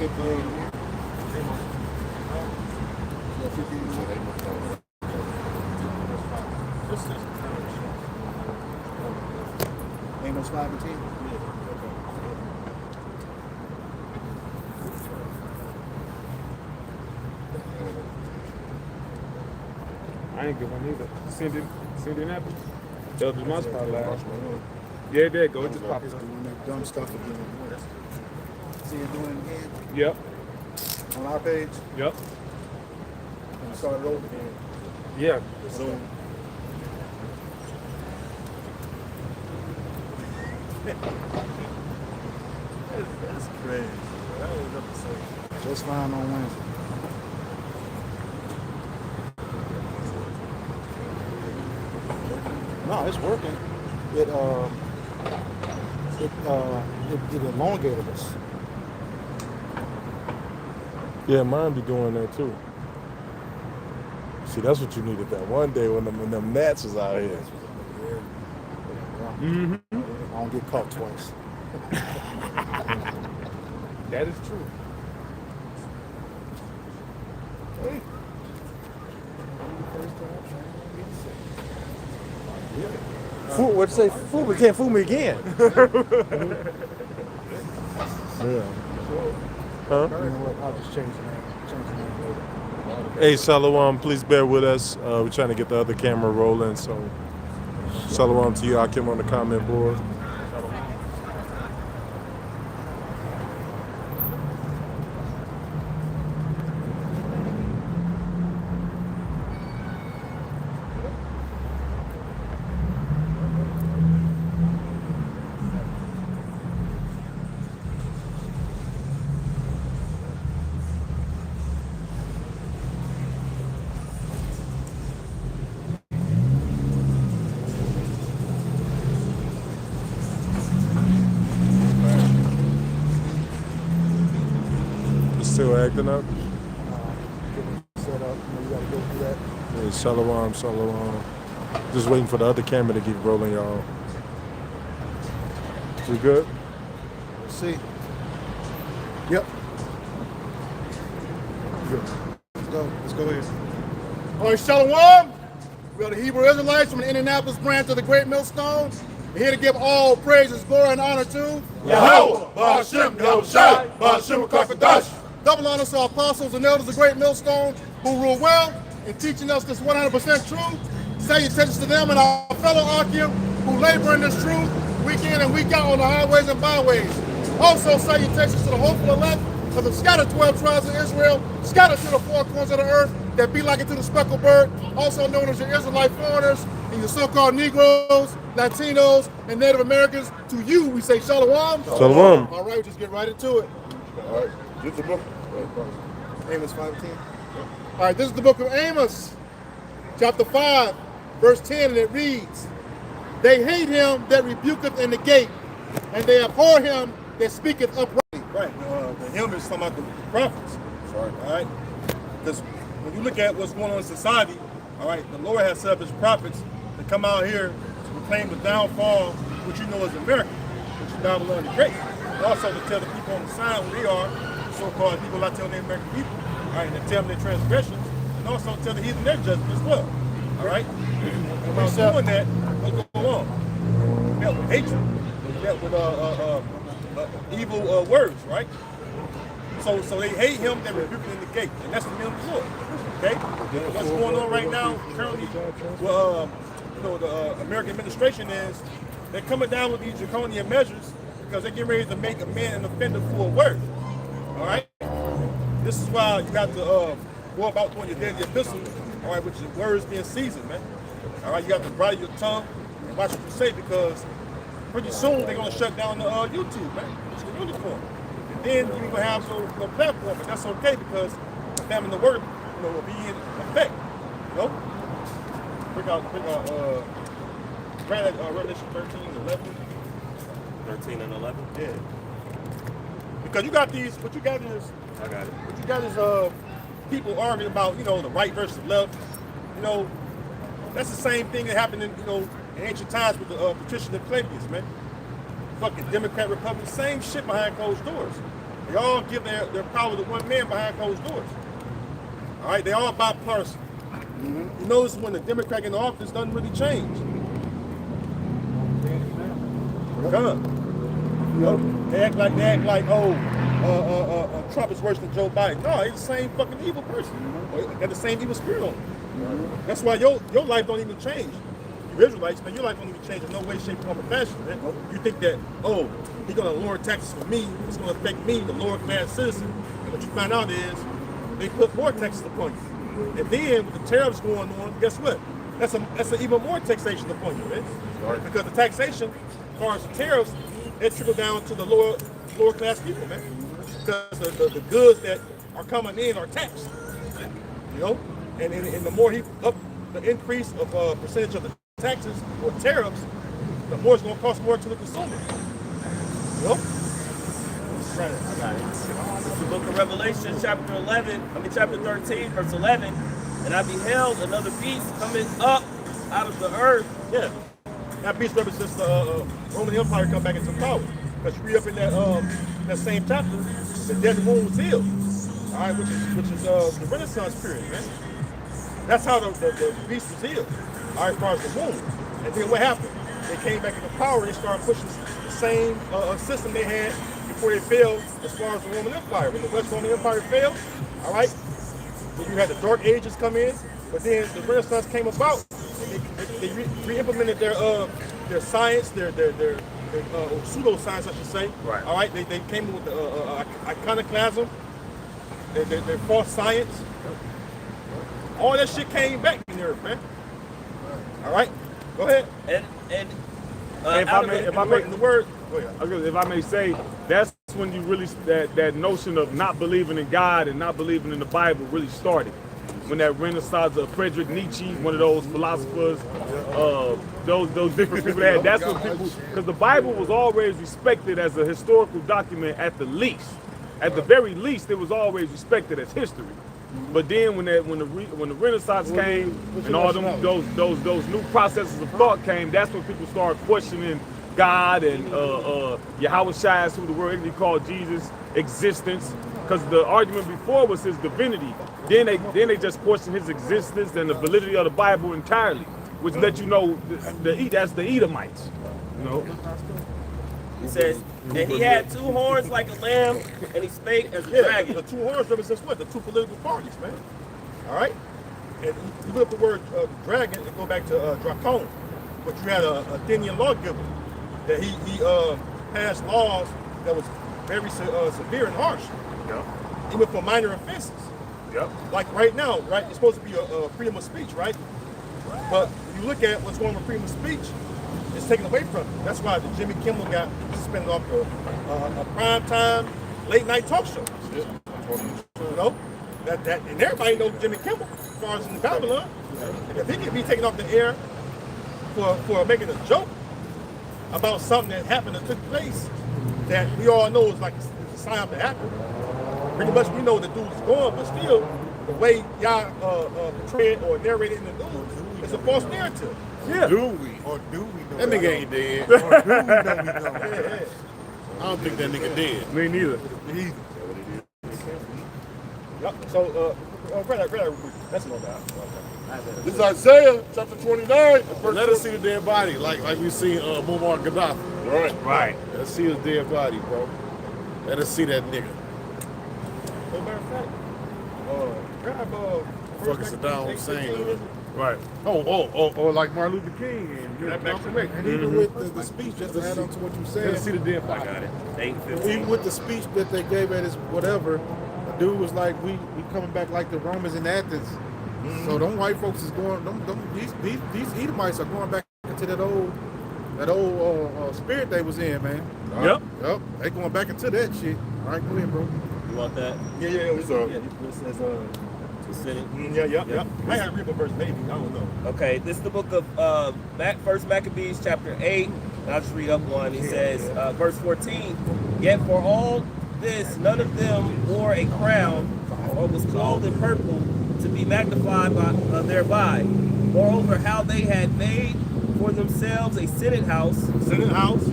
Amos 5 and 10. I ain't get one either. Indianapolis. That was my spot last. Yeah, there you go. It just popped up. Doing that dumb stuff again. See it doing it again Yep. on our page. Yep. And start it over again. Yeah. So That's crazy. That was up to say. just fine on Wednesday. No, it's working. It elongated us. Yeah, mine be doing that too. See, that's what you needed that one day when them gnats was out here. Mm-hmm. I don't get caught twice. That is true. Fool, what'd you say? Fool me, can't fool me again. Yeah. Huh? You know what? I'll just change the name later. Hey, Shalom, please bear with us. We're trying to get the other camera rolling, so Shalom to you, Akim, on the comment board. Still acting up? Getting set up. You gotta go through that. Hey, Shalom, Shalom. Just waiting for the other camera to keep rolling, y'all. We good? Let's see. Yep. Good. Let's go. Let's go here. All right, Shalom. We are the Hebrew Israelites from the Indianapolis branch of the Great Millstone. We're here to give all praises, glory, and honor to Yahweh, Ba'ashem, Yahushai, Ba'ashem, Kakadash. double honor to our apostles and elders of the Great Millstone who rule well in teaching us this 100% truth. Salutations to them and our fellow Akim who labor in this truth week in and week out on the highways and byways. Also salutations to the hopeful elect of the scattered 12 tribes of Israel, scattered to the four corners of the earth that be like it to the speckled bird, also known as your Israelite foreigners and your so-called Negroes, Latinos, and Native Americans. To you, we say Shalom. Shalom. All right, just get right into it. All right, get the book. Amos 5:10. All right, this is the book of Amos, chapter 5, verse 10, and it reads, "They hate him that rebuketh in the gate, and they abhor him that speaketh upright." Right. The him is talking about the prophets. Sorry. All right. Because when you look at what's going on in society, all right, the Lord has set up his prophets to come out here to proclaim the downfall, which you know is America, which is Babylon the Great. And also to tell the people on the side who they are, so-called people not telling the American people, all right, and to tell them their transgressions, and also tell the heathen their judgment as well. All right? And while doing that, what's going on? We dealt with hatred. We dealt with evil words, right? So they hate him that rebuke him in the gate, and that's the name of the Lord. Okay? And what's going on right now, currently, well, the American administration is they're coming down with these draconian measures because they're getting ready to make a man an offender for a word. All right? This is why you got to go about doing your daily epistle, all right, which is words being seasoned, man. All right, you got to bridle your tongue and watch what you say because pretty soon they're gonna shut down the YouTube, man. It's the uniform. And then you ain't gonna have no platform, but that's okay because the family and the word, will be in effect. You know? Bring out Revelation 13 and 11. 13 and 11? Yeah. Because you got these, what you got is, I got it. what you got is people arguing about, the right versus the left. That's the same thing that happened in, in ancient times with the patrician and plebeians, man. Fucking Democrat, Republican, same shit behind closed doors. They all give their power to one man behind closed doors. All right, they all bipartisan. You notice when the Democrat in office doesn't really change. They act like Trump is worse than Joe Biden. No, he's the same fucking evil person. Got the same evil spirit on him. That's why your life don't even change. You Israelites, man, your life don't even change in no way, shape, form, or fashion. Man. You think that, oh, he's gonna lower taxes for me, it's gonna affect me, the lower class citizen. And what you find out is they put more taxes upon you. And then with the tariffs going on, guess what? That's an even more taxation upon you, man. Because the taxation, as far as the tariffs, it trickle down to the lower class people, man. Because the goods that are coming in are taxed. You know? And the more he up the increase of percentage of the taxes or tariffs, the more it's gonna cost more to the consumer. You know? I got it. It's the book of Revelation, chapter 13, verse 11. And I beheld another beast coming up out of the earth. Yeah. That beast represents the Roman Empire come back into power. Because you read up in that same chapter, the dead wound was healed. All right, which is the Renaissance period, man. That's how the beast was healed. All right, as far as the wound. And then what happened? They came back into power. They started pushing the same system they had before they failed as far as the Roman Empire. When the West Roman Empire failed, all right, then you had the Dark Ages come in, but then the Renaissance came about. They re-implemented their science, their pseudoscience, I should say. Right. All right, they came in with the iconoclasm, their false science. All that shit came back in the earth, man. All right, go ahead. And If I may say, that's when you really that notion of not believing in God and not believing in the Bible really started. When that Renaissance of Friedrich Nietzsche, one of those philosophers, those different people that had, that's what people, because the Bible was always respected as a historical document at the least. At the very least, it was always respected as history. But then when the Renaissance came and all those new processes of thought came, that's when people started questioning God and Yahweh Shai, who the word English called Jesus, existence. Because the argument before was his divinity. Then they just questioned his existence and the validity of the Bible entirely, which let you know that's the Edomites. You know. he says, and he had 2 horns like a lamb, and he spake as a dragon. The 2 horns represents what? The 2 political parties, man. All right? And you look at the word dragon and go back to Dracon, but you had a Athenian lawgiver that he passed laws that was very severe and harsh, even for minor offenses. Like right now, right? It's supposed to be a freedom of speech, right? But you look at what's going on with freedom of speech, it's taken away from it. That's why the Jimmy Kimmel got suspended off a primetime late night talk show. You know, that and everybody knows Jimmy Kimmel as far as in Babylon. And if he can be taken off the air for making a joke about something that happened that took place that we all know is like a sign to happen. Pretty much we know the dude is gone, but still the way y'all portray it or narrate it in the news is a false narrative. Yeah. Do we know that nigga ain't dead? Or do we know we know? I don't think that nigga dead. Me neither. Yep. So, that's no doubt. This is Isaiah chapter 29. Let us see the dead body, like we seen Muammar Gaddafi. Right. Let's see his dead body, bro. Let us see that nigga. As a matter of fact, grab Fucking Saddam Hussein. Right. Oh, like Martin Luther King and Malcolm X. And even with the speech, just to add on to what you said, Let's see the dead body. Got it. even with the speech that they gave at his whatever, the dude was like, we coming back like the Romans in Athens. So them white folks is going, these Edomites are going back into that old spirit they was in, man. Yep. Yep. They going back into that shit. All right, go ahead, bro. You want that? Yeah. Senate. Yeah. I had to read a verse maybe. I don't know. Okay, this is the book of First Maccabees, chapter 8. And I'll just read up one. He says, verse 14, yet for all this, none of them wore a crown or was clothed in purple to be magnified thereby. Moreover, how they had made for themselves a Senate house. Senate house.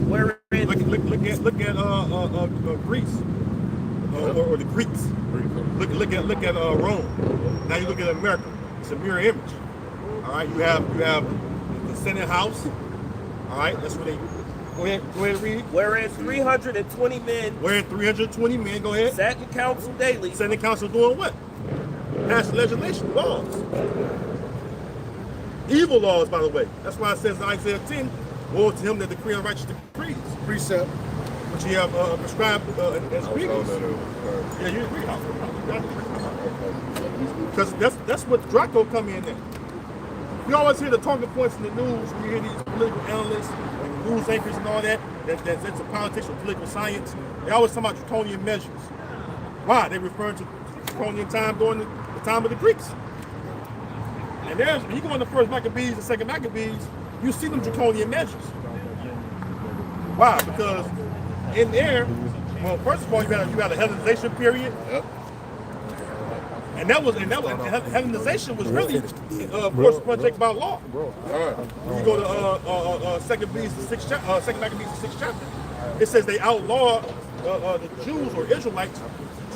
Wherein Look at Greece. or the Greeks. Look at Rome. Now you look at America. It's a mirror image. All right, you have the Senate House. All right, that's where they go ahead and read. Wherein 320 men Wherein 320 men, go ahead. sat in council daily. Senate Council doing what? Passing legislation, laws. Evil laws, by the way. That's why it says in Isaiah 10, woe to him that decree unrighteous decrees. Precept. Which you have prescribed as obedience. Yeah, you agree. Because that's what Draco come in at. We always hear the talking points in the news. We hear these political analysts and news anchors and all that. That's into politics or political science. They always talk about draconian measures. Why? They refer to draconian time during the time of the Greeks. And there's, when you go in the first Maccabees and second Maccabees, you see them draconian measures. Why? Because in there, well, first of all, you had a Hellenization period. Yep. And Hellenization was really forced upon Jacob by law. When you go to second Maccabees, the 6th chapter, it says they outlawed the Jews or Israelites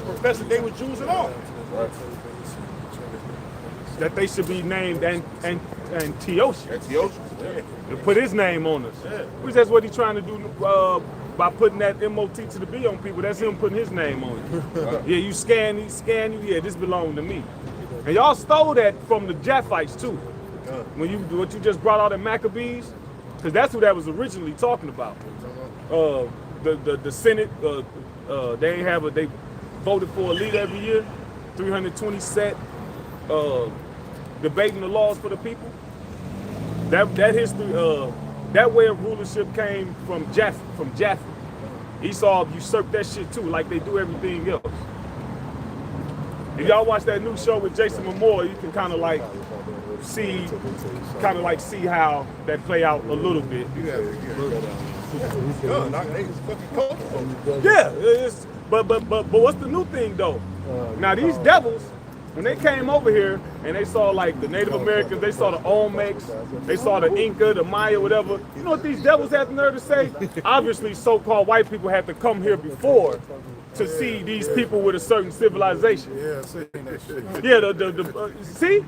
professing they were Jews at all. That they should be named Antiochus. Antiochus, yeah. To put his name on us. Yeah. Which that's what he's trying to do by putting that MOT to the B on people. That's him putting his name on it. Yeah, you scan you, yeah, this belonged to me. And y'all stole that from the Japhites too. When what you just brought out in Maccabees, because that's who that was originally talking about. The Senate, they voted for a leader every year, 320 set, debating the laws for the people. That history, that way of rulership came from Japheth. Esau usurped that shit too, like they do everything else. If y'all watch that new show with Jason Momoa, you can kind of like see how that play out a little bit. Yeah, but what's the new thing though? Now these devils, when they came over here and they saw like the Native Americans, they saw the Olmecs, they saw the Inca, the Maya, whatever. You know what these devils had the nerve to say? Obviously, so-called white people had to come here before to see these people with a certain civilization. Yeah, seeing that shit. Yeah, see?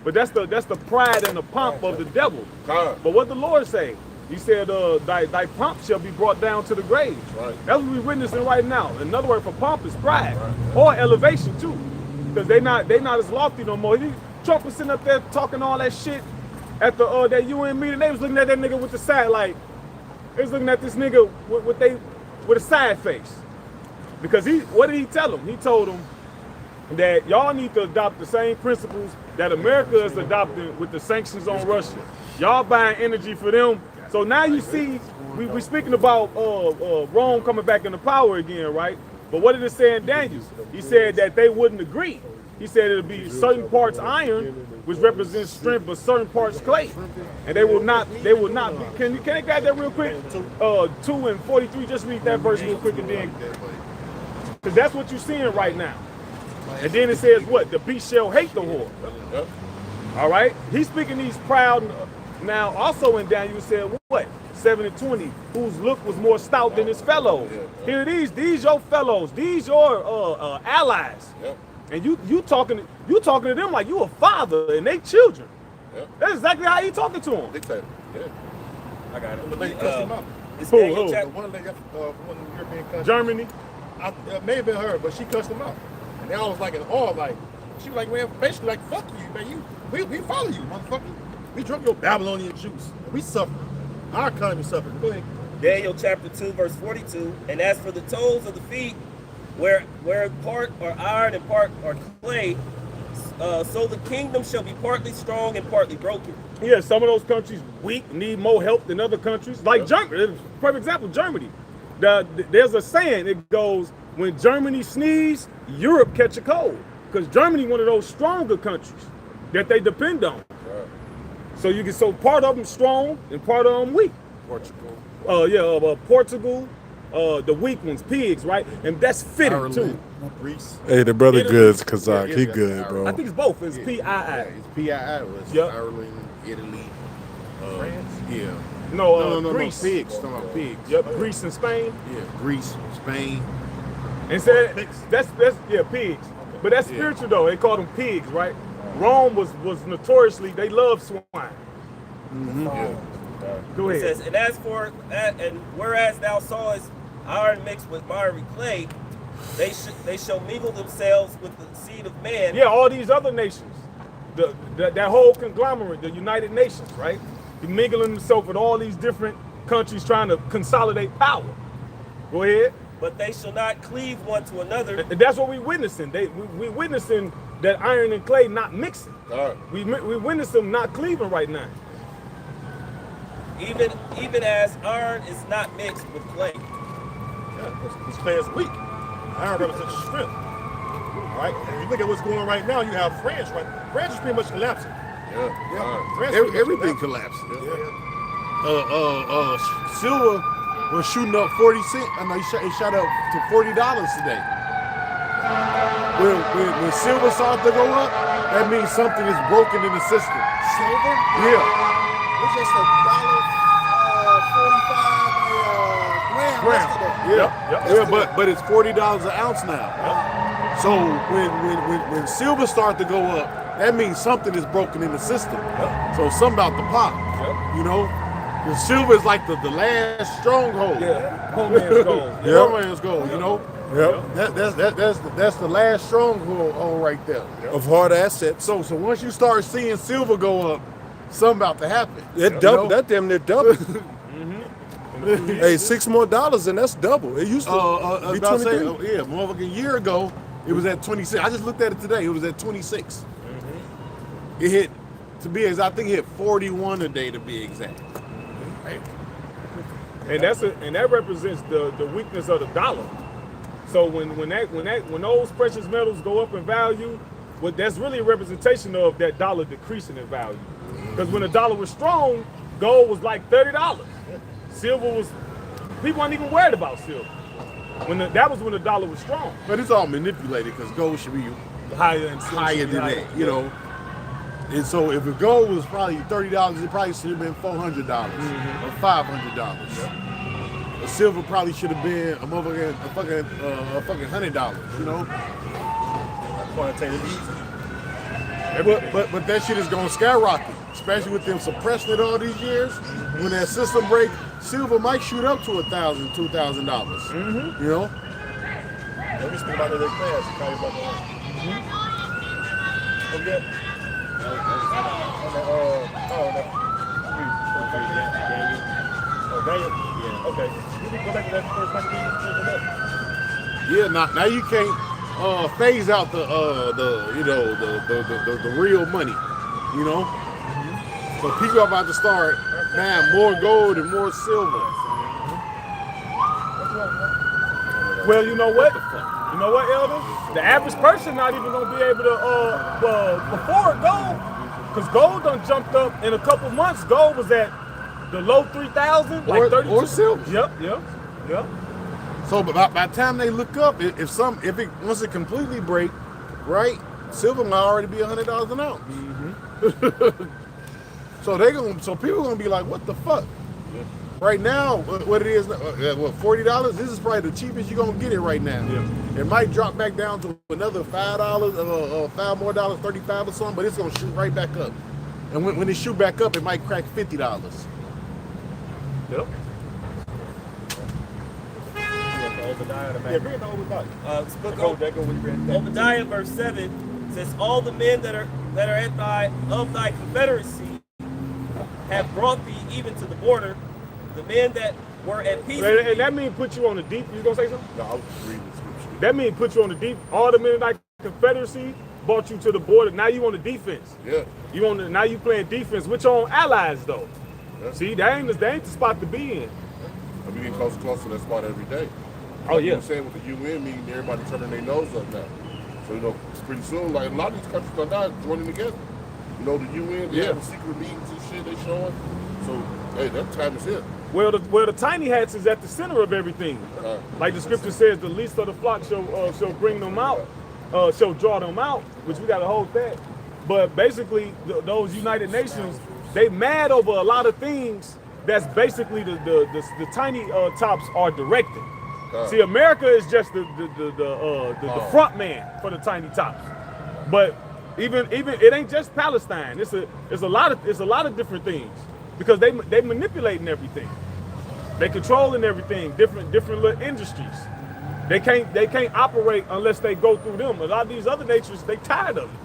But that's the pride and the pomp of the devil. But what the Lord say? He said, thy pomp shall be brought down to the grave. Right. That's what we're witnessing right now. Another word for pomp is pride, or elevation too. Because they not as lofty no more. Trump was sitting up there talking all that shit at the that UN meeting. They was looking at that nigga with the side, like, they was looking at this nigga with a side face. Because what did he tell them? He told them that y'all need to adopt the same principles that America is adopting with the sanctions on Russia. Y'all buying energy for them. So now you see, we speaking about Rome coming back into power again, right? But what did it say in Daniel? He said that they wouldn't agree. He said it'll be certain parts iron, which represents strength, but certain parts clay. And they will not be. Can you get that real quick? 2 and 43, just read that verse real quick and then, because that's what you're seeing right now. And then it says what? The beast shall hate the whore. All right? He's speaking these proud. Now, also in Daniel, it said what? 7 and 20, whose look was more stout than his fellows. Here these your fellows, these your allies. And you talking to them like you a father and they children. That's exactly how you talking to them. Dictator. Yeah. I got it. The lady cussed him out. Daniel The chapter. one lady, one of the European countries. Germany. It may have been her, but she cussed him out. And they all was like in awe, like, she was like, man, basically like, fuck you, man. We follow you, motherfucker. We drunk your Babylonian juice. We suffer. Our economy suffers. Go ahead. Daniel chapter 2, verse 42. And as for the toes of the feet, where part are iron and part are clay, so the kingdom shall be partly strong and partly broken. Yeah, some of those countries weak, need more help than other countries. Like Germany, perfect example, Germany. There's a saying, it goes, when Germany sneeze, Europe catch a cold. Because Germany one of those stronger countries that they depend on. So part of them strong and part of them weak. Portugal. Portugal, the weak ones, pigs, right? And that's fitting Ireland. too. Greece. Hey, the brother Italy. good, Kazak. He Yeah, good, I bro. think it's both. It's PII. It's PII. It's Yep. Ireland, Italy, France? Yeah. No, No, Greece. pigs. Talking about pigs. Yep, Greece and Spain. Yeah, Greece, Spain. And said Pigs. that's yeah, pigs. But that's spiritual though. They called them pigs, right? Rome was notoriously, they loved swine. Go It ahead. says, and as for that, and whereas thou sawest iron mixed with miry clay, they shall mingle themselves with the seed of man. Yeah, all these other nations, that whole conglomerate, the United Nations, right? They're mingling themselves with all these different countries trying to consolidate power. Go ahead. But they shall not cleave one to another. And that's what we witnessing. We witnessing that iron and clay not mixing. All right. We witness them not cleaving right now. Even as iron is not mixed with clay. Yeah, this clay is weak. Iron represents strength. All right, and you look at what's going on right now. You have France, right? France is pretty much collapsing. France is pretty much Everything collapsed. Silver was shooting up 40 cents. I know he shot up to $40 today. When silver starts to go up, that means something is broken in the system. Silver? Yeah. It's just $1.45 gram. Yeah, but it's $40 an ounce now. So when silver start to go up, that means something is broken in the system. So something about the pop. You know, the silver is like the last stronghold. Yeah, poor man's gold. Poor man's gold. You know. Yep. That's the last stronghold right there. Of hard assets. So once you start seeing silver go up, something about to happen. It doubled. That damn near doubled. Hey, $6 more and that's double. It used to be 23. Motherfucking year ago, it was at 26. I just looked at it today. It was at 26. It hit, to be exact, I think it hit 41 a day to be exact. And that represents the weakness of the dollar. So when those precious metals go up in value, that's really a representation of that dollar decreasing in value. Because when the dollar was strong, gold was like $30. Silver was, people weren't even worried about silver. That was when the dollar was strong. But it's all manipulated because gold should be Higher than you know. And so if the gold was probably $30, it probably should have been $400 or $500. The silver probably should have been a fucking $100, you know. Want to take it easy. But that shit is gonna skyrocket, especially with them suppressing it all these years. When that system break, silver might shoot up to $1,000, $2,000. You know. Let me speak about the class. Call you about that. Okay. Daniel. Yeah. Okay. You can go back to that first Yeah. Now you can't phase out the real money. You know. So people are about to start buying more gold and more silver. Well, you know what? You know what, Elder? The average person not even gonna be able to afford gold, because gold done jumped up in a couple months. Gold was at the low 3,000, like 32. Or silver. Yep. So by the time they look up, once it completely break, right, silver might already be $100 an ounce. So people gonna be like, what the fuck? Right now, what it is, $40? This is probably the cheapest you're gonna get it right now. Yeah. It might drop back down to another $5, $5 more, $35 or something, but it's gonna shoot right back up. And when it shoot back up, it might crack $50. Yep. Yeah, bring it to Obadiah. Obadiah verse 7 says, all the men that are at thy confederacy have brought thee even to the border, the men that were at peace. And that means put you on the deep. You gonna say something? No, I was just reading the scripture. That means put you on the deep. All the men in that confederacy brought you to the border. Now you on the defense. Yeah. Now you playing defense with your own allies though. Yeah. See, that ain't the spot to be in. And we get closer to that spot every day. Oh, yeah. You know what I'm saying? With the UN meeting, everybody turning their nose up now. So, pretty soon, like a lot of these countries are not joining together. The UN, they have secret meetings and shit they showing. So, hey, that time is here. Well, the tiny hats is at the center of everything. Like the scripture says, the least of the flock shall bring them out, shall draw them out, which we got to hold that. But basically, those United Nations, they mad over a lot of things that's basically the tiny tops are directing. See, America is just the front man for the tiny tots. But even it ain't just Palestine. It's a lot of different things because they manipulating everything. They controlling everything. Different little industries. They can't operate unless they go through them. A lot of these other nations, they tired of it.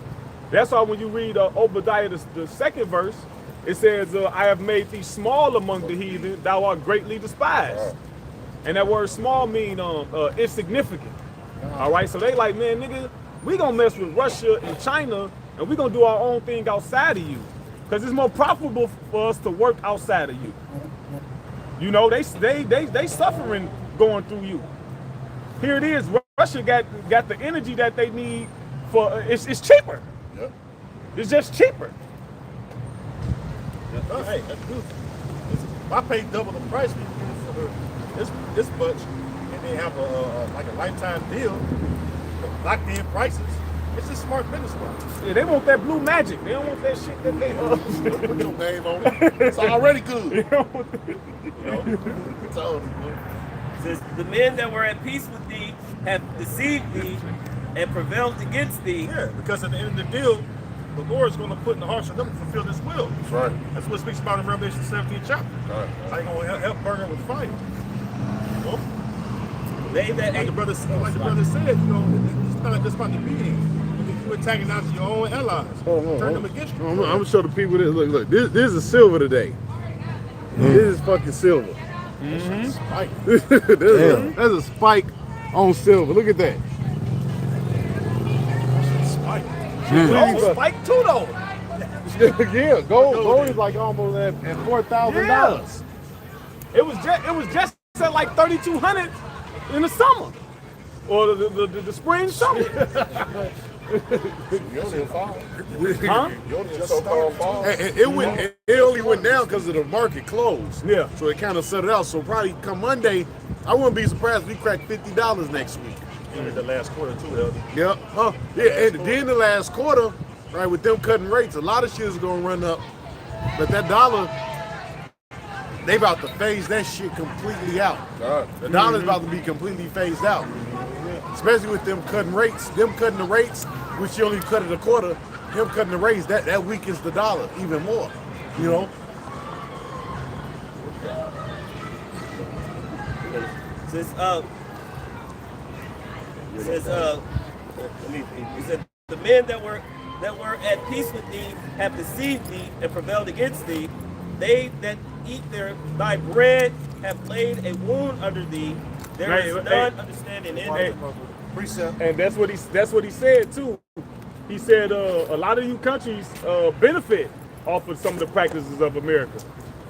That's why when you read Obadiah the second verse, it says, "I have made thee small among the heathen; thou art greatly despised." And that word "small" mean insignificant. All right, so they like, man, nigga, we gonna mess with Russia and China, and we gonna do our own thing outside of you, because it's more profitable for us to work outside of you. You know, they suffering going through you. Here it is. Russia got the energy that they need for it's cheaper. Yep. It's just cheaper. Oh, hey, that's good. If I pay double the price for this much, and they have a lifetime deal, locked in prices, it's a smart business model. Yeah, they want that blue magic. They don't want that shit that they Put your name on it. It's already good. they don't want It's already good. Says, the men that were at peace with thee have deceived thee and prevailed against thee. Yeah, because at the end of the deal, the Lord is going to put in the hearts of them to fulfill His will. That's right. That's what it speaks about in Revelation 17th chapter. Right. How you going to help burn them with fire? You know? They that Like the brother said, you know, it's not just about the beating. You're attacking out your own allies. Turn them against you. I'm gonna show the people this. Look. This is silver today. This is fucking silver. Spike. That's a spike on silver. Look at that. Spike. spike too though. Yeah, gold is like almost at $4,000. It was just at like 3,200 in the summer, or the spring summer. You only fall. Huh? You only just fall. It only went down because of the market closed. Yeah. So it kind of settled out. So probably come Monday, I wouldn't be surprised if we crack $50 next week. In the last quarter too, Elder. Yep. Yeah, and then the last quarter, right, with them cutting rates, a lot of shit is gonna run up. But that dollar, they about to phase that shit completely out. The dollar's about to be completely phased out. Especially with them cutting rates. Them cutting the rates, which you only cut it a quarter, him cutting the rates, that weakens the dollar even more. You know? says he said, the men that were at peace with thee have deceived thee and prevailed against thee. They that eat thy bread have laid a wound under thee. There is none understanding in them. Precept. And that's what he said too. He said a lot of you countries benefit off of some of the practices of America,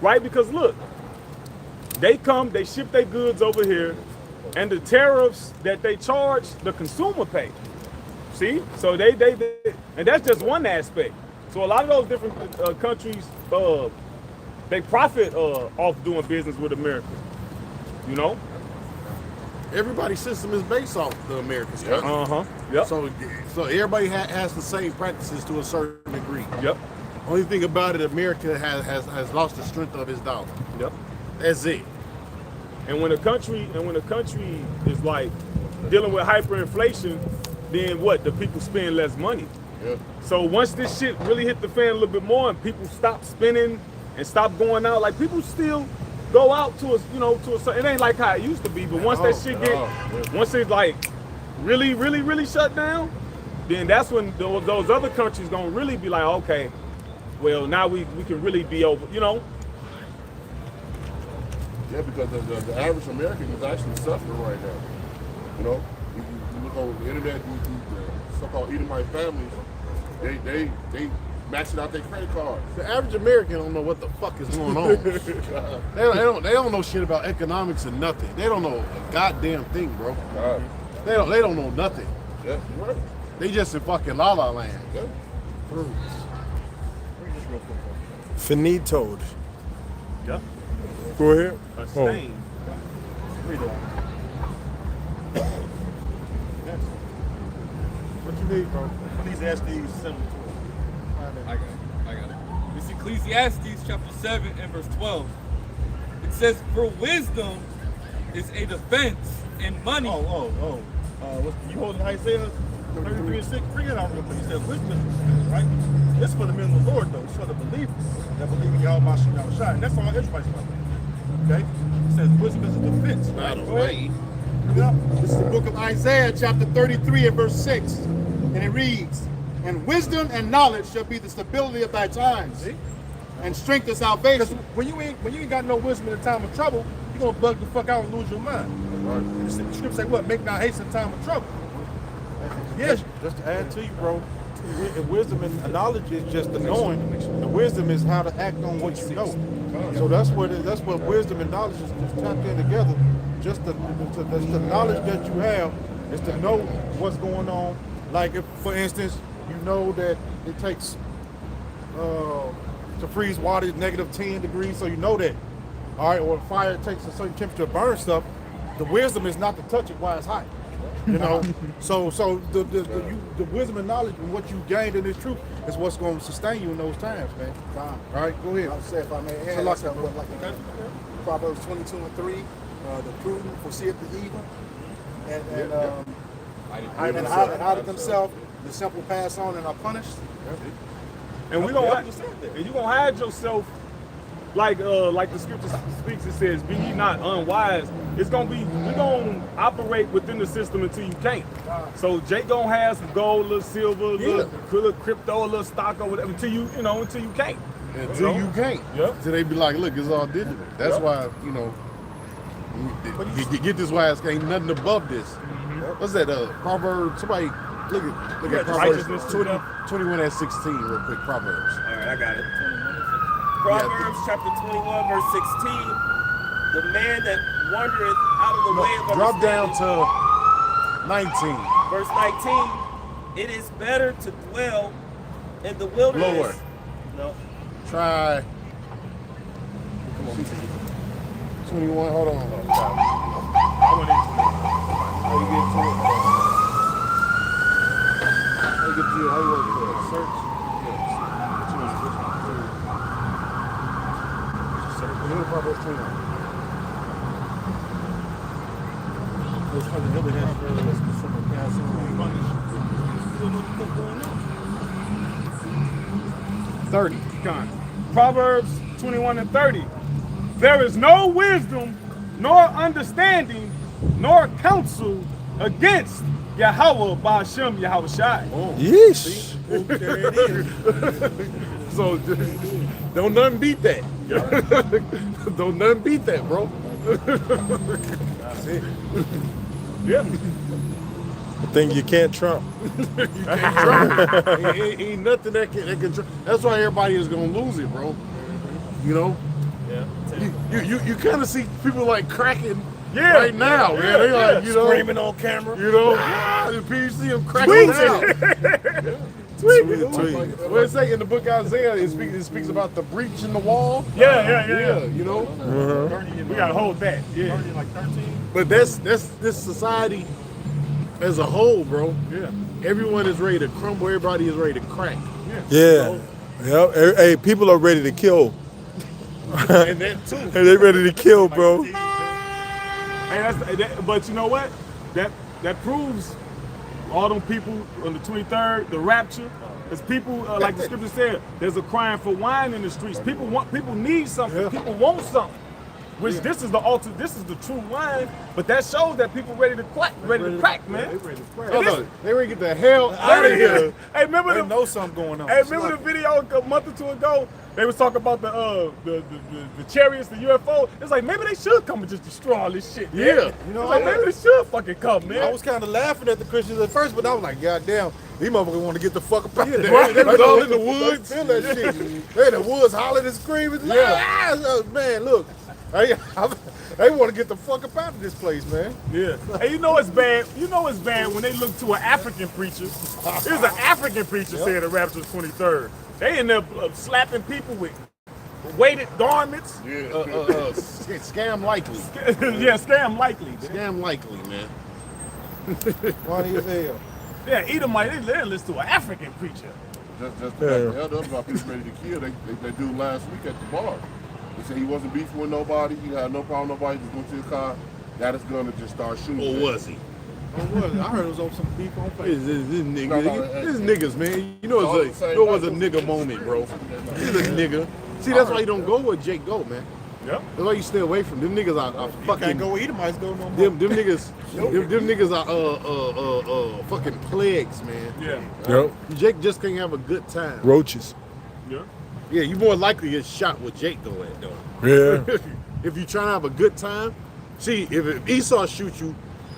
right? Because look, they ship their goods over here, and the tariffs that they charge, the consumer pay. See, so they and that's just one aspect. So a lot of those different countries, they profit off doing business with America. You know. Everybody's system is based off the American stuff. Yep. So everybody has the same practices to a certain degree. Yep. Only thing about it, America has lost the strength of its dollar. Yep. That's it. And when a country is like dealing with hyperinflation, then what? The people spend less money. Yeah. So once this shit really hit the fan a little bit more, and people stop spending and stop going out, like people still go out to a it ain't like how it used to be, but once that shit once it's like really shut down, then that's when those other countries gonna really be like, okay, well now we can really be over, you know. Yeah, because the average American is actually suffering right now. You know, you look on the internet, the so-called Edomite families, they maxing out their credit cards. The average American don't know what the fuck is going on. they don't know shit about economics and nothing. They don't know a goddamn thing, bro. They don't know nothing. Yeah, you're right. They just in fucking la la land. Yeah. Finitoed. Yep. Go ahead. A stain. What you need, bro? Please ask these simple. I got it. It's Ecclesiastes chapter 7 and verse 12. It says, for wisdom is a defense and money. You holding Isaiah 33:6? Bring it out real quick. He said, wisdom is right? It's for the men of the Lord, though. It's for the believers that believe in Yahweh Shai. And that's all Israelites about. Okay? It says wisdom is a defense. By the Go way, ahead. Yeah. This is the book of Isaiah, chapter 33 and verse 6. And it reads, and wisdom and knowledge shall be the stability of thy times, and strength of salvation. Because when you ain't got no wisdom in the time of trouble, you're gonna bug the fuck out and lose your mind. right. The scripture say what? Make not haste in time of trouble. Yes. Just to add to you, bro, wisdom and knowledge is just the knowing. The wisdom is how to act on what you know. So that's what wisdom and knowledge is just tapped in together. Just the knowledge that you have is to know what's going on. Like if, for instance, you know that it takes to freeze water is -10 degrees, so you know that. All right, or fire takes a certain temperature to burn stuff. The wisdom is not to touch it while it's hot. You know, so the wisdom and knowledge and what you gained in this truth is what's going to sustain you in those times, man. All right, go ahead. I'll say if I may add Like something, like Proverbs 22 and 3, the prudent foreseeth the evil, and hide themselves, the simple pass on and are punished. And we gonna and you gonna hide yourself like the scripture speaks. It says, "Be ye not unwise." It's gonna be we gonna operate within the system until you can't. So Jay gonna have some gold, little silver, little crypto, a little stock or whatever until you can't. Until you can't. Yep. Until they be like, look, it's all digital. That's why, you get this wise, ain't nothing above this. What's that? Proverbs. Somebody look at Proverbs righteousness 21 and 16 real quick. Proverbs. All right, I got it. Proverbs chapter 21, verse 16. The man that wandereth out of the way of Drop down understanding. to 19. Verse 19. It is better to dwell in the wilderness. Lower. No. Try. Come on. 21. Hold on. I want How you get to it? How you get to it? How you work it? Search. Yes. Proverbs 21. Those other really has very specific pass on. 30. Gone. Proverbs 21 and 30. There is no wisdom, nor understanding, nor counsel against Yahweh Ba'ashem Yahweh Shai. Yeesh. There it is. So don't nothing beat that. Don't nothing beat that, bro. That's it. Yeah. The thing you can't trump. Ain't nothing that can. That's why everybody is gonna lose it, bro. You know. Yeah. You kind of see people like cracking Yeah. right now, man. They like Screaming on camera. the PhD them cracking now. Tweet. What it say in the book Isaiah? It speaks about the breach in the wall. Yeah. You know. We gotta hold that. Yeah. Like 13. But that's this society as a whole, bro. Yeah. Everyone is ready to crumble. Everybody is ready to crack. Yeah. Yep. Hey, people are ready to kill. And that too. Hey, they ready to kill, bro. But you know what? That proves all them people on the 23rd, the rapture. As people, like the scripture said, there's a crying for wine in the streets. People need something. People want something. Which this is the ultimate. This is the true wine. But that shows that people ready to crack, man. They ready to get the hell out of here. Hey, remember They the know something going on. Hey, remember the video a month or two ago? They was talking about the chariots, the UFO. It's like maybe they should come and just destroy all this shit. Man. Yeah. You know, like maybe they should fucking come, man. I was kind of laughing at the Christians at first, but I was like, God damn, these motherfuckers want to get the fuck up out of They there. was all in the woods. Feel that shit. They in the woods hollering and screaming. Man, look. They want to get the fuck up out of this place, man. Yeah. Hey, you know it's bad. You know it's bad when they look to an African preacher. There's an African preacher saying the rapture's 23rd. They end up slapping people with weighted garments. Scam likely. Yeah, scam likely. Scam likely, man. Funny as hell. Yeah, Edomite, they listen to an African preacher. Just the other about people ready to kill. They do last week at the bar. They said he wasn't beefing with nobody. He had no problem with nobody. Just went to his car, that is going to just start shooting. Or was he? I heard it was over some beef on This, Facebook. this nigga, No, this niggas, man. You know, all it's the a, same it was a night. nigga moment, bro. He's a nigga. See, that's why you don't go where Jake go, man. Yep. That's why you stay away from them niggas. Are fucking. Can't go where Edomites go no more. Them niggas. them niggas are fucking plagues, man. Yeah. Yep. Jake just can't have a good time. Roaches. Yeah. Yeah, you more likely get shot with Jake go at though. Yeah. If you trying to have a good time, see if Esau shoot you,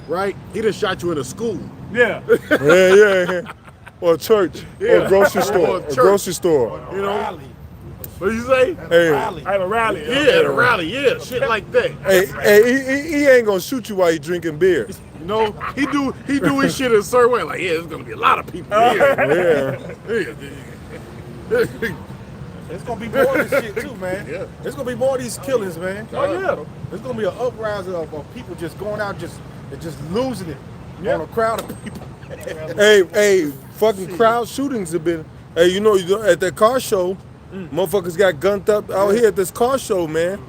right? He done shot you in a school. Yeah. yeah. Or church. Or Yeah. grocery Or store. church. A grocery store. You know. What you say? Hey, At a rally. Yeah, at a rally. Yeah, shit like that. he ain't gonna shoot you while you drinking beer. You know, he do his shit in a certain way. Like, yeah, there's gonna be a lot of people here. Yeah. It's gonna be more of this shit too, man. Yeah. It's gonna be more of these killings, man. Oh, yeah. There's gonna be an uprising of people just going out, just losing it Yeah. on a crowd of people. Hey, fucking crowd shootings have been. Hey, you know, at that car show, motherfuckers got gunned up out here at this car show, man.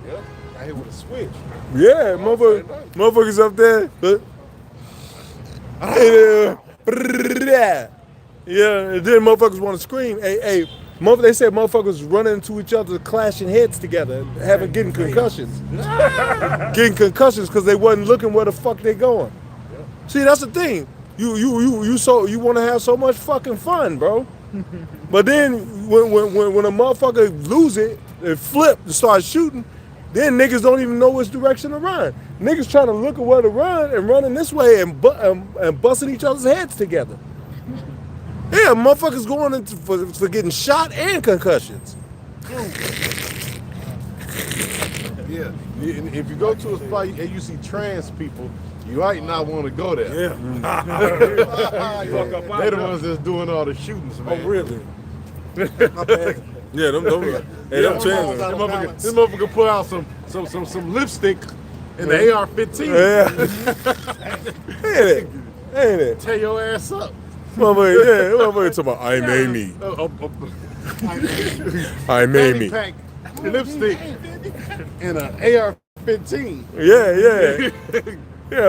I hit with a switch. Yeah, motherfuckers up there. Yeah, and then motherfuckers want to scream. Hey, they said motherfuckers running into each other, clashing heads together, getting concussions. Getting concussions because they wasn't looking where the fuck they going. See, that's the thing. You want to have so much fucking fun, bro. But then when a motherfucker lose it, they flip and start shooting, then niggas don't even know which direction to run. Niggas trying to look at where to run and running this way and busting each other's heads together. Yeah, motherfuckers going into for getting shot and concussions. Yeah. If you go to a spot and you see trans people, you might not want to go there. Fuck up They're the ones that's doing all the shootings, man. Oh, really? Yeah, them Them trans. motherfucker pull out some lipstick in the AR-15. Yeah. Ain't it? Tear your ass up. Motherfucker talking about, I'm Amy. I'm Amy. Pack lipstick in an AR-15. Yeah. Yeah,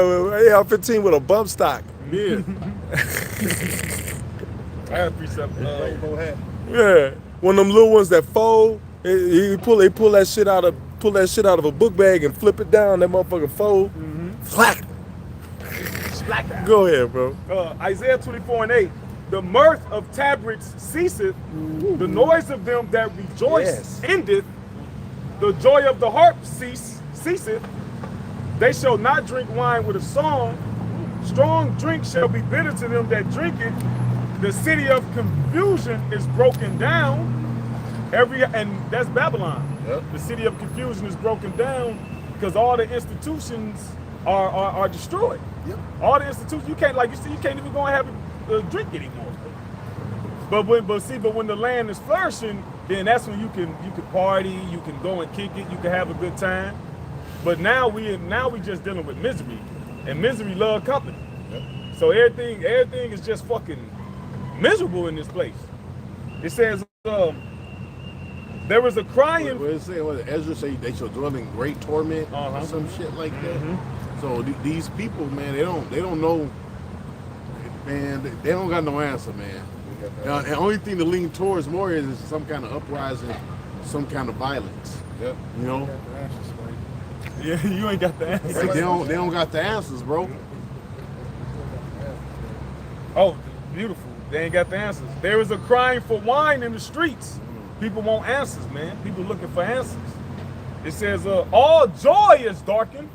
AR-15 with a bump stock. Yeah. I had a precept. Yeah. One of them little ones that fold, they pull that shit out of a book bag and flip it down, that motherfucker fold. Flack. Go ahead, bro. Isaiah 24:8. The mirth of tabrets ceaseth, the noise of them that rejoice endeth, the joy of the harp ceaseth. They shall not drink wine with a song. Strong drink shall be bitter to them that drink it. The city of confusion is broken down. And that's Babylon. Yep. The city of confusion is broken down because all the institutions are destroyed. Yep. All the institutions, you can't even go and have a drink anymore. But when the land is flourishing, then that's when you can party, you can go and kick it, you can have a good time. But now we just dealing with misery, and misery love company. Yep. So everything is just fucking miserable in this place. It says there was a crying. What it say? What Ezra say? They shall dwell in great torment or some shit like that. So these people, man, they don't know. Man, they don't got no answer, man. The only thing to lean towards more is some kind of uprising, some kind of violence. Yep. You know, Yeah, you ain't got the answer. they don't got the answers, bro. Oh, beautiful. They ain't got the answers. There is a crying for wine in the streets. People want answers, man. People looking for answers. It says, all joy is darkened.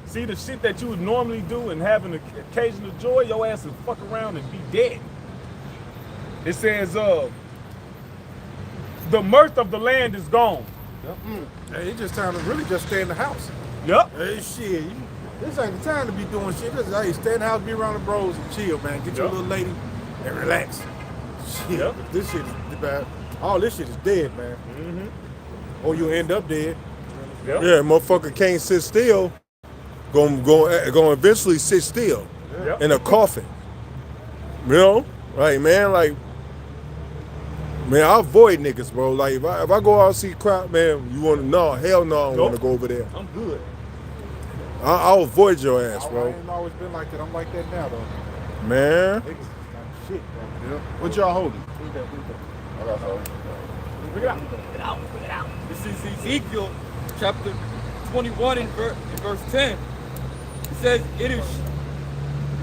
See, the shit that you would normally do and have an occasional joy, your ass would fuck around and be dead. It says, the mirth of the land is gone. Hey, it's just time to really just stay in the house. Yep. Hey, shit. This ain't the time to be doing shit. This is, hey, stay in the house, be around the bros and chill, man. Get your Yep. little lady and relax. Shit. Yep. This shit is bad. All this shit is dead, man. Or you end up dead. Yep. Yeah, motherfucker can't sit still. Going eventually sit still Yep. in a coffin. You know, like man, I avoid niggas, bro. Like if I go out and see crowd, man, you want to hell no, I don't want to go over there. I'm good. I'll avoid your ass, I bro. ain't always been like that. I'm like that now, though. Man. Niggas is shit, bro. Yeah. What y'all holding? I got some. Bring it out. This is Ezekiel chapter 21 and verse 10. It says, it is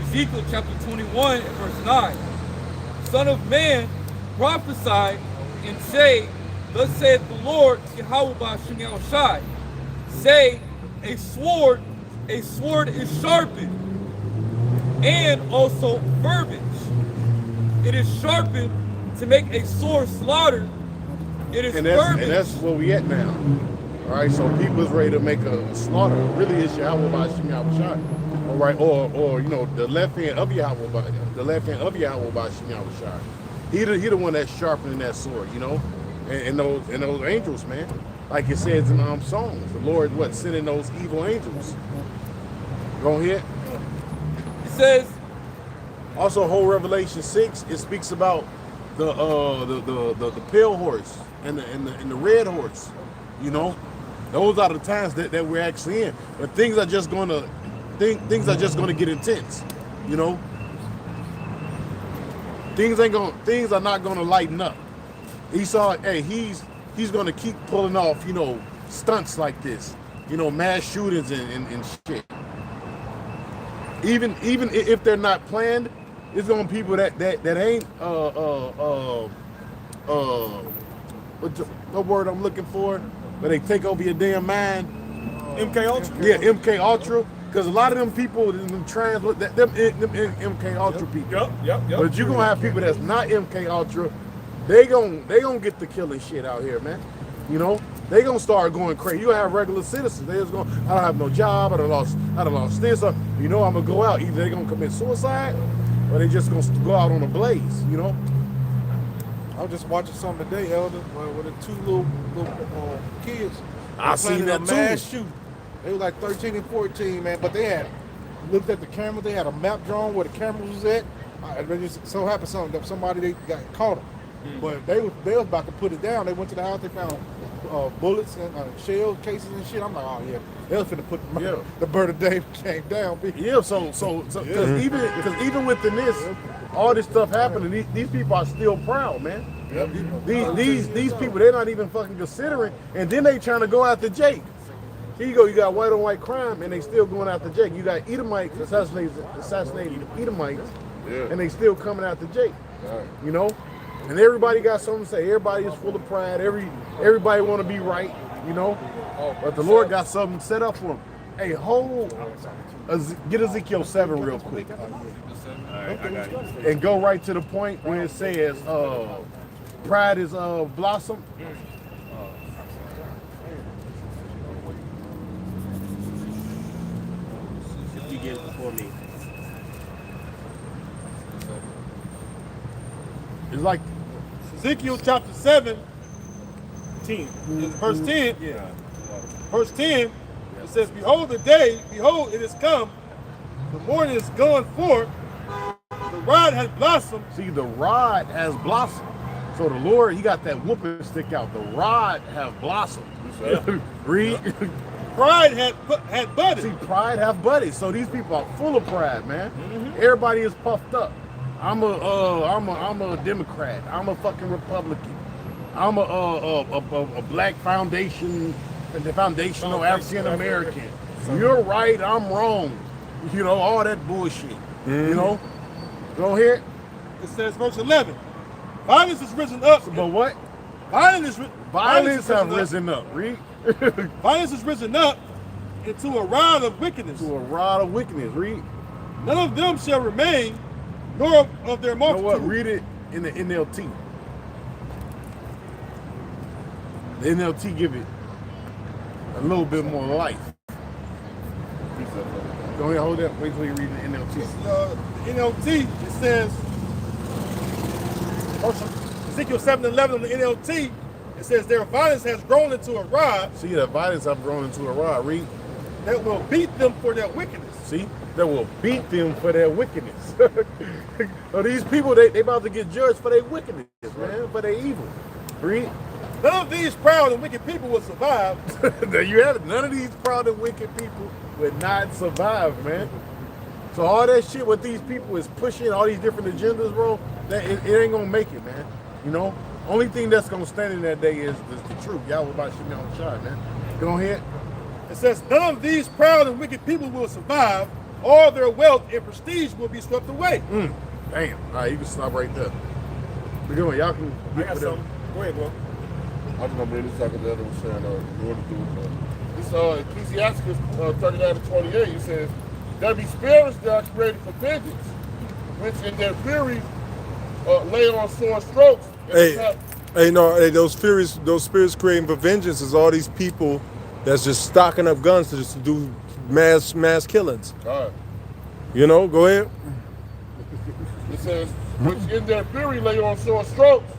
Ezekiel chapter 21 and verse 9. Son of man, prophesy and say, thus saith the Lord, Yahweh Ba'ashem Yahushai. Say, a sword is sharpened, and also verbiage. It is sharpened to make a sore slaughter. It is And verbiage. that's where we at now. All right, so people is ready to make a slaughter. Really, it's Yahweh Ba'ashem Yahushai. All right, or you know, the left hand of Yahweh Ba'ashem Yahushai. He the one that's sharpening that sword, you know, and those angels, man. Like it says in Psalms, the Lord sending those evil angels. Go ahead. It says, Also, whole Revelation 6, it speaks about the pale horse and the red horse. You know, those are the times that we're actually in. But things are just gonna get intense. You know, things are not gonna lighten up. Esau, hey, he's gonna keep pulling off, you know, stunts like this. You know, mass shootings and shit. Even if they're not planned, it's gonna be people that ain't what's the word I'm looking for? Where they take over your damn mind. MK Ultra. Yeah, MK Ultra. Because a lot of them people, them MK Ultra people. Yep. But you're gonna have people that's not MK Ultra. They gonna get the killing shit out here, man. You know, they gonna start going crazy. You gonna have regular citizens. They just gonna, I don't have no job. I done lost this. Or, you know, I'm gonna go out. Either they gonna commit suicide, or they just gonna go out on a blaze. You know. I was just watching something today, Elder, with the two little kids. I seen that too. Mass shooting. They were like 13 and 14, man, but they had looked at the camera. They had a map drawn where the camera was at. It just so happened somebody they got caught them. But they was about to put it down. They went to the house. They found bullets and shell cases and shit. I'm like, oh yeah, they was finna put the bird of day came down. Yeah. So because even within this, all this stuff happening, these people are still proud, man. Yep. These people, they're not even fucking considering, and then they trying to go after Jake. Here you go, you got white on white crime, and they still going after Jake. You got Edomites assassinating Edomites, and they still coming after Jake. You know, and everybody got something to say. Everybody is full of pride. Everybody want to be right. You know, but the Lord got something set up for them. Hey, get Ezekiel 7 real quick, and go right to the point where it says, pride is blossom. You get it before me. It's like Ezekiel chapter 7, verse 10. Verse 10, it says, behold the day, behold it is come, the morning is going forth, the rod has blossomed. See, the rod has blossomed. So the Lord, he got that whooping stick out. The rod have blossomed. Read. Pride had budded. See, pride have buddies. So these people are full of pride, man. Everybody is puffed up. I'm a Democrat. I'm a fucking Republican. I'm a black foundational African American. You're right, I'm wrong. You know, all that bullshit. You know? Go ahead. It says, verse 11, violence is risen up. But what? Violence have risen up. Read. Violence is risen up into a rod of wickedness. To a rod of wickedness. Read. None of them shall remain, nor of their You know multitude. what? Read it in the NLT. The NLT give it a little bit more life. Go ahead, hold that. Wait till you read the NLT. The NLT, it says, Ezekiel 7:11 on the NLT, it says their violence has grown into a rod. See, the violence have grown into a rod. Read. That will beat them for their wickedness. See, that will beat them for their wickedness. So these people, they about to get judged for their wickedness, man, for their evil. Read. none of these proud and wicked people will survive. There you have it. None of these proud and wicked people would not survive, man. So all that shit what these people is pushing, all these different agendas, bro, that it ain't gonna make it, man. You know? Only thing that's gonna stand in that day is the truth. Y'all was about to shoot me on the shot, man. Go ahead. It says, none of these proud and wicked people will survive. All their wealth and prestige will be swept away. Damn. All right, you can stop right there. We're going. Y'all can I get got with them. something. Go ahead, bro. I'm just gonna bring this up because the other was saying, in order to do it. This Ecclesiasticus 39-28, it says, there be spirits that are created for vengeance, which in their fury lay on sore strokes. Those spirits creating for vengeance is all these people that's just stocking up guns to just do mass killings. All right. You know, go ahead. It says, which in their fury lay on sore strokes.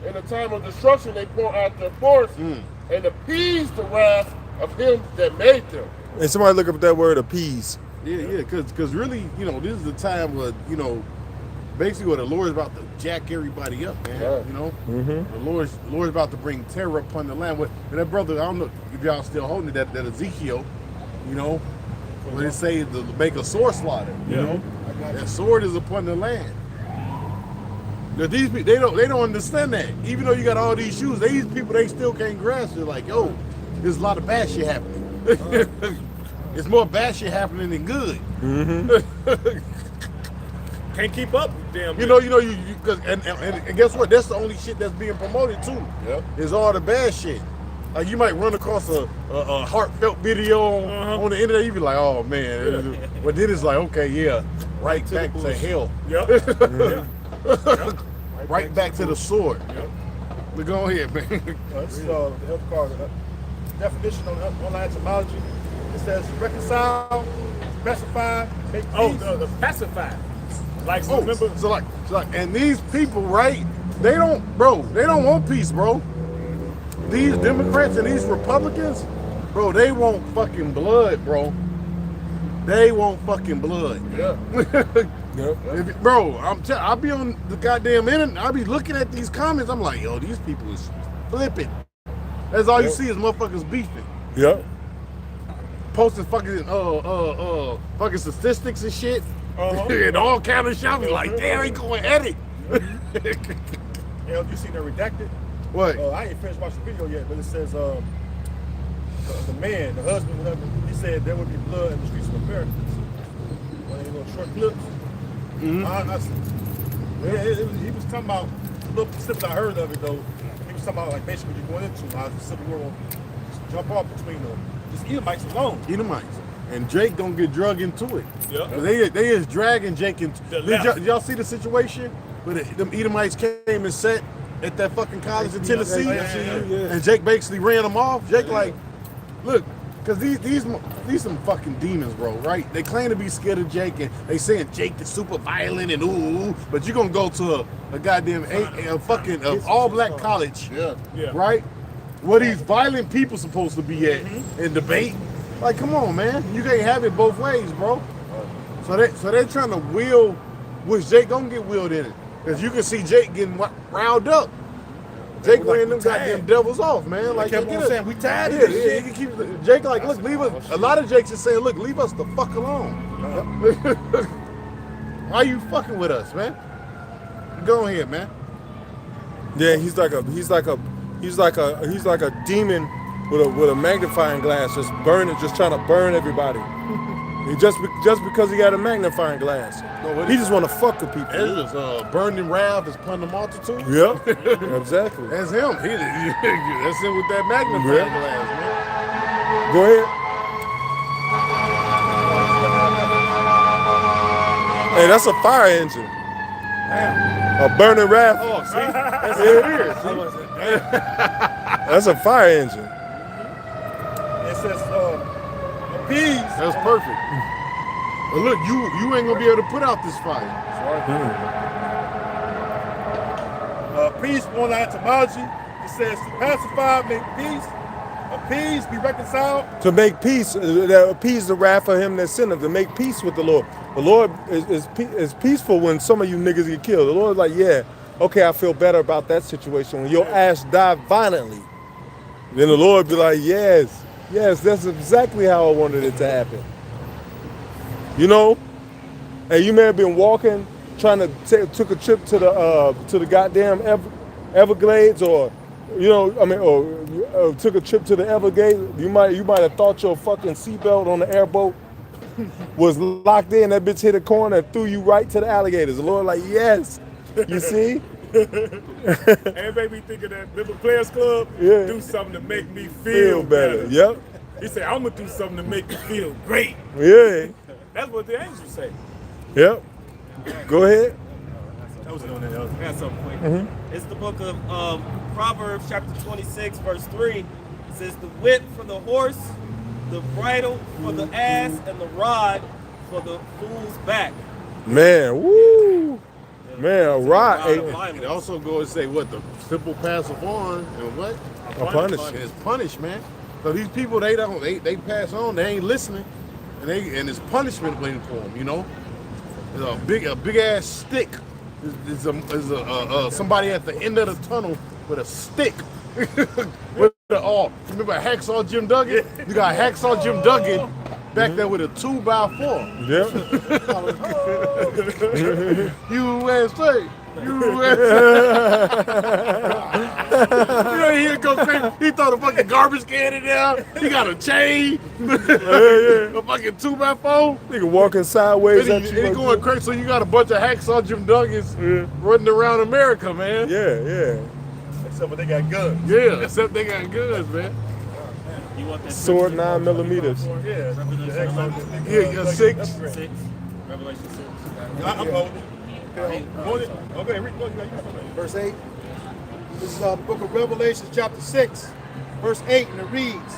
In the time of destruction, they pour out their force and appease the wrath of him that made them. And somebody look up that word appease. Yeah, because really, you know, this is the time where, you know, basically where the Lord is about to jack everybody up, man. Right. You know? The Lord's about to bring terror upon the land. And that brother, I don't know if y'all still holding it, that Ezekiel, you know, where they say to make a sword slaughter, you know? That sword is upon the land. Now, these people, they don't understand that. Even though you got all these shoes, these people, they still can't grasp it. Like, yo, there's a lot of bad shit happening. It's more bad shit happening than good. Can't keep up, damn. You know, cause, and guess what? That's the only shit that's being promoted too. Yep. Is all the bad shit. Like you might run across a heartfelt video on the internet, you be like, oh man. But then it's like, okay, yeah, right back to hell. Yep. Right back to the sword. But go ahead, man. This is the help card. Definition on online etymology. It says reconcile, pacify, make peace. Oh, the pacifier. Like, remember? So like, and these people, right? They don't want peace, bro. These Democrats and these Republicans, bro, they want fucking blood, bro. They want fucking blood. Yeah. Bro, I'll be on the goddamn internet. I'll be looking at these comments. I'm like, yo, these people is flipping. That's all you see is motherfuckers beefing. Yep. Posting fucking fucking statistics and shit. And all kind of shit. I be like, damn, he going at it. You seen that redacted? What? I ain't finished watching the video yet, but it says the man, the husband, whatever, he said there would be blood in the streets of America. One of these little short clips. He was talking about little snippets I heard of it though. He was talking about like basically what you're going into how the Civil War will jump off between them. Just Edomites alone. Edomites. And Jake gonna get drug into it. Yep. They is dragging Jake into. Did y'all see the situation where them Edomites came and sat at that fucking college in Tennessee, and Jake basically ran them off? Jake like, look, because these some fucking demons, bro, right? They claim to be scared of Jake, and they saying Jake is super violent and ooh, but you're gonna go to a goddamn fucking all black college, right? Where these violent people supposed to be at and debate. Like, come on, man, you can't have it both ways, bro. So they're trying to will, which Jake gonna get willed in it, because you can see Jake getting riled up. Jake ran them goddamn devils off, man. Like, kept on saying, we tired of this shit. He can keep Jake like, look, leave us. A lot of Jakes is saying, look, leave us the fuck alone. Why you fucking with us, man? Go ahead, man. Yeah, he's like a demon with a magnifying glass, just trying to burn everybody. Just because he got a magnifying glass, he just want to fuck with people. It's just burning wrath is upon the multitude. Yep, exactly. That's him. That's him with that magnifying glass, man. Go ahead. Hey, that's a fire engine. Damn. A burning wrath. Oh, see? That's it is. That's a fire engine. It says appease. That's perfect. But look, you ain't gonna be able to put out this fire. Peace on the etymology. It says to pacify, make peace, appease, be reconciled. To make peace, appease the wrath of him that sinneth, to make peace with the Lord. The Lord is peaceful when some of you niggas get killed. The Lord's like, yeah, okay, I feel better about that situation. When your ass die violently, Then the Lord be like, yes, that's exactly how I wanted it to happen. You know? And you may have been walking, trying to took a trip to the goddamn Everglades, or or took a trip to the Everglades. You might have thought your fucking seatbelt on the airboat was locked in. That bitch hit a corner and threw you right to the alligators. The Lord like, yes, you see. And made me think of that Liverpool Players Club. Yeah. Do something to make me feel better. Yep. He said, I'm gonna do something to make you feel great. Yeah. That's what the angels say. Yep. Go ahead. I was doing that. I got something quick. It's the book of Proverbs, chapter 26, verse 3. It says, the whip for the horse, the bridle for the ass, and the rod for the fool's back. Man, woo. Man, a rod. Rod of It violence. also go and say what the simple passive on and what? A punishment. It's punished, man. So these people they pass on, they ain't listening, and it's punishment waiting for them, you know. There's a big ass stick. There's somebody at the end of the tunnel with a stick. With remember Hacksaw Jim Duggan? You got Hacksaw Jim Duggan back there with a 2x4. Yep. USA. You know, he go crazy. He throw the fucking garbage can in there. He got a chain. A fucking 2x4. Nigga walking sideways And at he, you. and he going crazy. So you got a bunch of Hacksaw Jim Duggans running around America, man. Yeah. Except for they got guns. Yeah, except they got guns, man. You want that Sword 9 millimeters. Yeah. Yeah, 6. 6. Revelation 6. I'm holding it. Okay, Rick, go. You got something. Verse 8. This is the book of Revelation, chapter 6, verse 8, and it reads,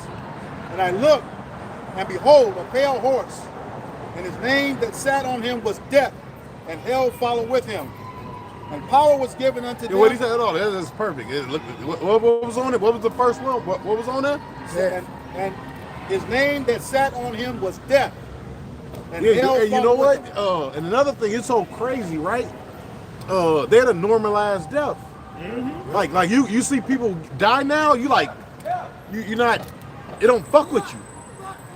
and I looked, and behold, a pale horse, and his name that sat on him was Death, and hell followed with him. And power was given unto them. What he said? Oh, that's perfect. What was on it? What was the first one? What was on there? And his name that sat on him was Death. And Yeah, hell and you know followed with what? him. And another thing, it's so crazy, right? They're the normalized death. Like you see people die now, you like, you're not, it don't fuck with you.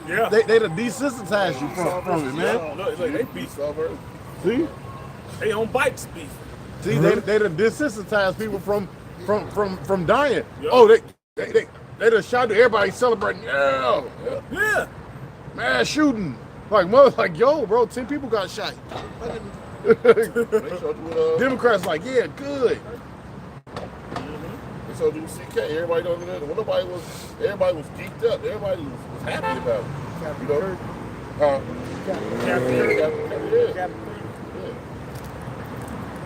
Yeah. They done desensitize you from it, man. Look, they beef. See? They on bikes beef. See, they done desensitize people from dying. Yeah. Oh, they done shot to everybody celebrating. Yeah. Mass shooting. Like, mother, like, yo, bro, 10 people got shot. Democrats like, yeah, good. They so do CK. Everybody knows that. Everybody was geeked up. Everybody was happy about it. You know?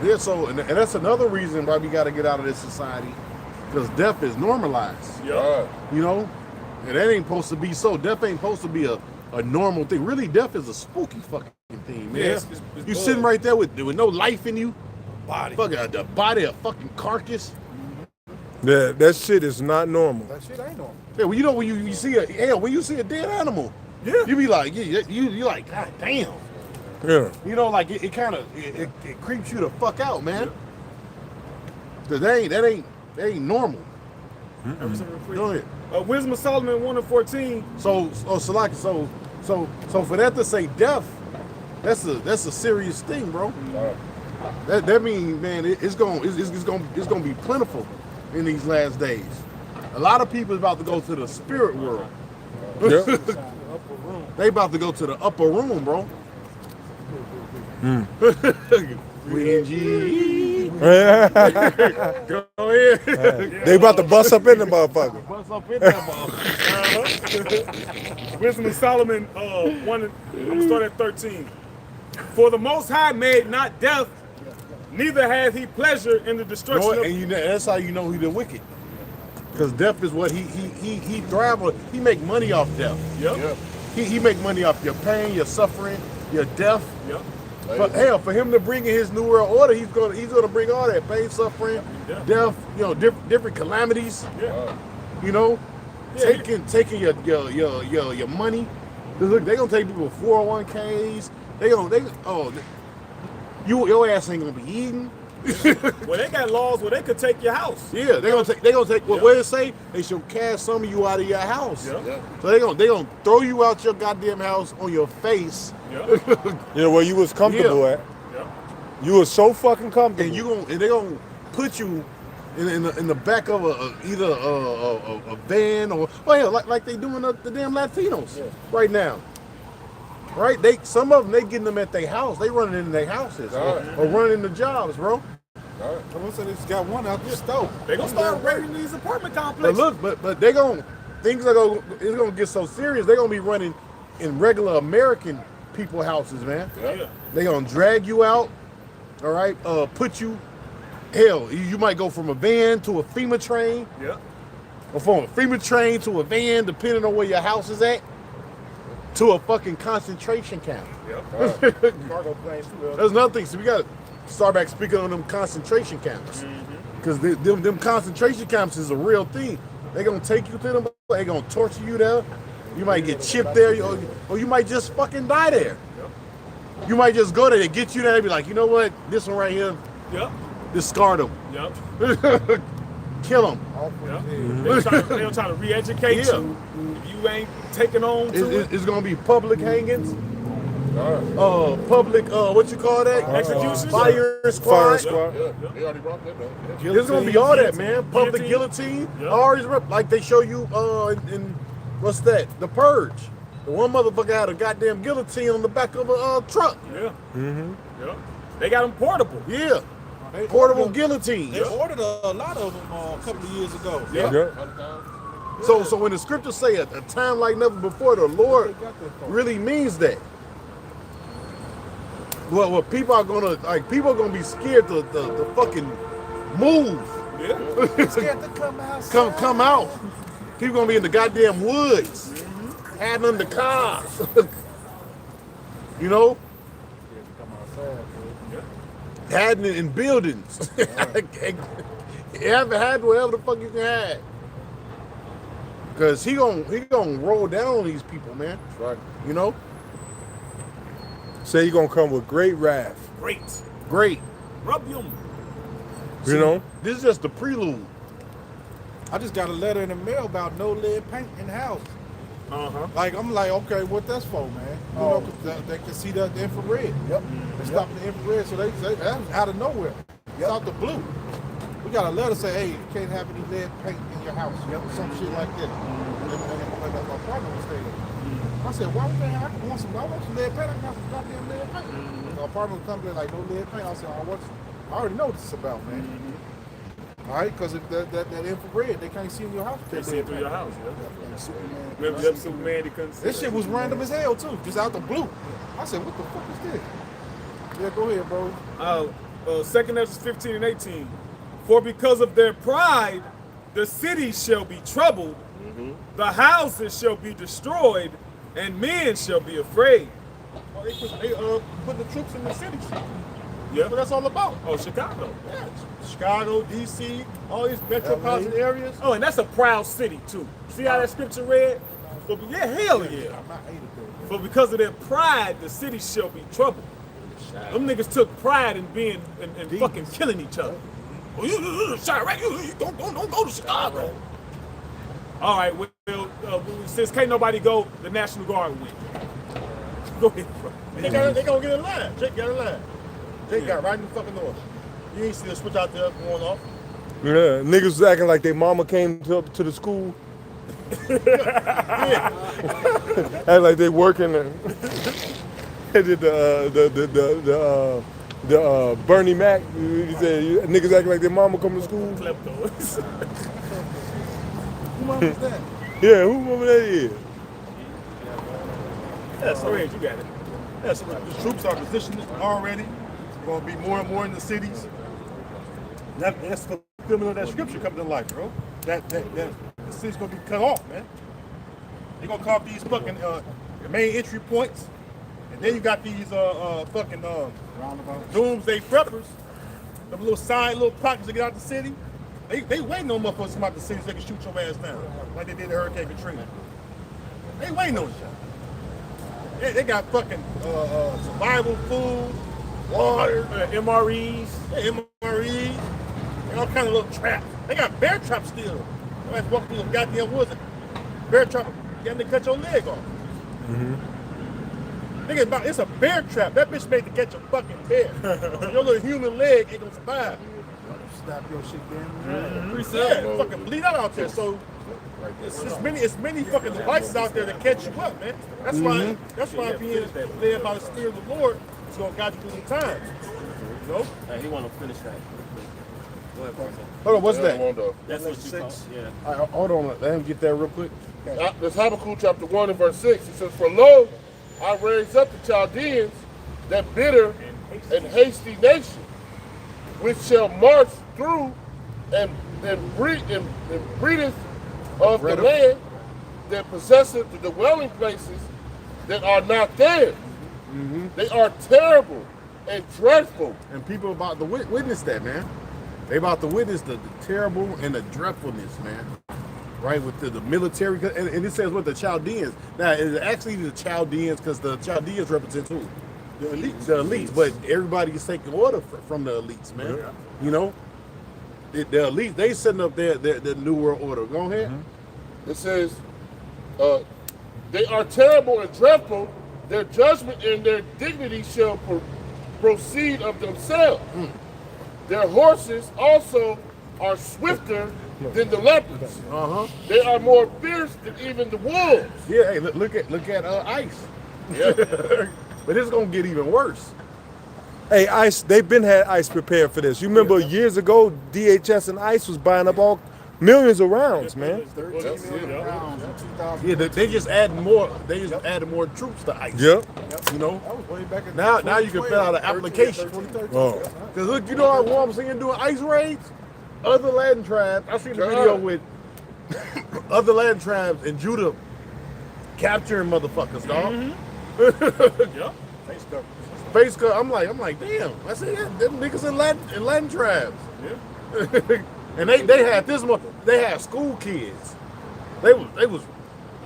Yeah, so, and that's another reason why we got to get out of this society. Because death is normalized. Yeah. You know? And that ain't supposed to be so. Death ain't supposed to be a normal thing. Really, death is a spooky fucking thing, man. Yeah, it's you sitting right there with no life in you. Body. Fucking the body, a fucking carcass. Yeah, that shit is not normal. That shit ain't normal. Yeah, well, you know when you see a dead animal, Yeah. you be like, you like, God damn. Yeah. You know, like it kind of it creeps you the fuck out, man. Cause that ain't normal. Go ahead. Wisdom of Solomon 1:14. So for that to say death, that's a serious thing, bro. That means, man, it's gonna be plentiful in these last days. A lot of people is about to go to the spirit world. Yeah. They about to go to the upper room, bro. G. Go ahead. They about to bust up in the motherfucker. Bust up in that motherfucker. Wisdom of Solomon 1. I'm gonna start at 13. For the Most High made not death, neither hath he pleasure in the You know destruction what? of. And that's how you know he the wicked. Because death is what he thrive on. He make money off death. Yep. He make money off your pain, your suffering, your death. Yep. But hell, for him to bring in his new world order, he's gonna bring all that pain, suffering, Yeah. death, you know, different calamities. Yeah. You know, Yeah, taking your money. 'Cause look, they gonna take people 401ks. Your ass ain't gonna be eating. Well, they got laws where they could take your house. Yeah, they gonna take what it say? They shall cast some of you out of your house. Yeah. Yeah. So they gonna throw you out your goddamn house on your face, Yeah. You know where you was comfortable Yeah. at. Yeah. You was so fucking comfortable. and they gonna put you in the back of either a van or like they doing the damn Latinos right now. Right? Some of them they getting them at their house. They running in their houses or running into jobs, bro. I was saying they got one out the stove. They gonna start raiding these apartment But complexes. look, but they things are gonna get so serious. They're gonna be running in regular American people houses, man. Yeah. They gonna drag you out, all right? Put you, hell, you might go from a van to a FEMA train, Yeah. or from a FEMA train to a van, depending on where your house is at, to a fucking concentration camp. Yeah. Cargo planes too. There's another thing. So we gotta start back speaking on them concentration camps, because them concentration camps is a real thing. They gonna take you to them. They gonna torture you there. You might get chipped there, or you might just fucking die there. You might just go there. They get you there. They be like, you know what? This one right here, Yep. discard them, Yep. kill them. Yep. They'll try to re-educate Yeah. you. If you ain't taking on to it. It's gonna be public hangings, public what you call that? Executions? Fire squad. Fire squad. Yeah, they already brought that up. Yeah. It's gonna be all that, man. Public Guillotine. guillotine. Yeah. Always like they show you in what's that? The Purge. The one motherfucker had a goddamn guillotine on the back of a truck. Yeah. Yeah. They got them portable. Yeah. Portable guillotine. They ordered a lot of them a couple of years ago. Yeah. So when the scriptures say a time like never before, the Lord really means that. Well, people are gonna be scared to fucking move. Yeah. Scared to come outside. Come out. People gonna be in the goddamn woods, hiding under cars. You know, hiding in buildings. You haven't had whatever the fuck you can hide. Cause he gonna roll down on these people, man. That's right. You know, Say you gonna come with great wrath. Great. great. Rub you. You know? This is just the prelude. I just got a letter in the mail about no lead paint in the house. Uh-huh. Like, I'm like, okay, what that's for, man? You know, 'cause they can see the infrared. Yep. They stopped the infrared, so they that was out of nowhere. It's out the blue. We got a letter say, hey, you can't have any lead paint in your house. Yep. Some shit like that. And my partner was staying there. I said, why would they have? I want some lead paint. I got some goddamn lead paint. My partner would come there like, no lead paint. I said, I already know what this is about, man. All right, because that infrared, they can't see in your house. They see it through your house. Yeah. Like Superman. Remember that Superman? They couldn't see. This shit was random as hell too, just out the blue. I said, what the fuck is this? Yeah, go ahead, bro. 2nd Ezra 15 and 18. For because of their pride, the cities shall be troubled, the houses shall be destroyed, and men shall be afraid. Well, they put the troops in the cities. Yeah. That's what that's all about. Oh, Chicago. Yeah. Chicago, D.C., all these metropolitan areas. Oh, and that's a proud city too. See how that scripture read? But yeah, hell yeah. I'm not hated though. For because of their pride, the city shall be troubled. Them niggas took pride in being and fucking killing each other. Oh, you Chirac, you don't go to Chicago. All right, well, since can't nobody go, the National Guard win. Go ahead, bro. They gonna get in line. Jake got in line. Jake got right in the fucking north. You ain't see the switch out there going off. Yeah. Niggas was acting like their mama came to the school. Act like they working and they did the Bernie Mac. He said niggas acting like their mama come to school. Kleptos. Who was that? Yeah, who over that is? That's go ahead, you got it. Yeah, so the troops are positioned already. Going to be more and more in the cities. That's the fulfillment of that scripture coming to life, bro. That the city's going to be cut off, man. They're going to cut off these fucking main entry points. And then you got these fucking doomsday preppers. Them little side little pockets to get out the city. They waiting on motherfuckers to come out the city so they can shoot your ass down. Like they did in Hurricane Katrina. They waiting on you. They got fucking survival food, water, MREs. MRE, and all kind of little traps. They got bear traps still. You might walk through the goddamn woods. Bear trap, getting to cut your leg off. Think about it's a bear trap. That bitch made to catch a fucking bear. Your little human leg ain't gonna survive. Snap your shit down. Yeah, fucking bleed out there. So it's many fucking devices out there that catch you up, man. That's why being led by the Spirit of the Lord is gonna guide you through the times. You know? He want to finish that. Go ahead, Barzo. Hold on, what's that? That's what you call. Yeah. All right, hold on, let him get that real quick. This Habakkuk chapter 1 and verse 6. It says, "For lo, I raise up the Chaldeans, that bitter and hasty nation, which shall march through and breedeth of the land, that possesseth the dwelling places that are not theirs. They are terrible and dreadful." And people about to witness that, man. They about to witness the terrible and the dreadfulness, man. Right, with the military, and it says what the Chaldeans. Now, it's actually the Chaldeans because the Chaldeans represent who? The elites. The elites, but everybody is taking order from the elites, man. Yeah. You know, the elites, they setting up their new world order. Go ahead. It says, "They are terrible and dreadful. Their judgment and their dignity shall proceed of themselves. Their horses also are swifter than the leopards. They are more fierce than even the wolves." Yeah, hey, look at ICE. Yeah. But it's gonna get even worse. Hey, ICE, they've been had ICE prepared for this. You remember years ago, DHS and ICE was buying up all millions of rounds, man. 13 million rounds in 2000. Yeah, they just added more. They just added more troops to ICE. Yep. You know. That was way back in Now you can fill out an application. Oh. Cause look, you know what I'm seeing doing ICE raids? Other land tribes. I seen the video with other land tribes in Judah capturing motherfuckers, dog. Face cut. I'm like, damn. I see that them niggas in Latin tribes. Yeah. And they had this one. They had school kids. They was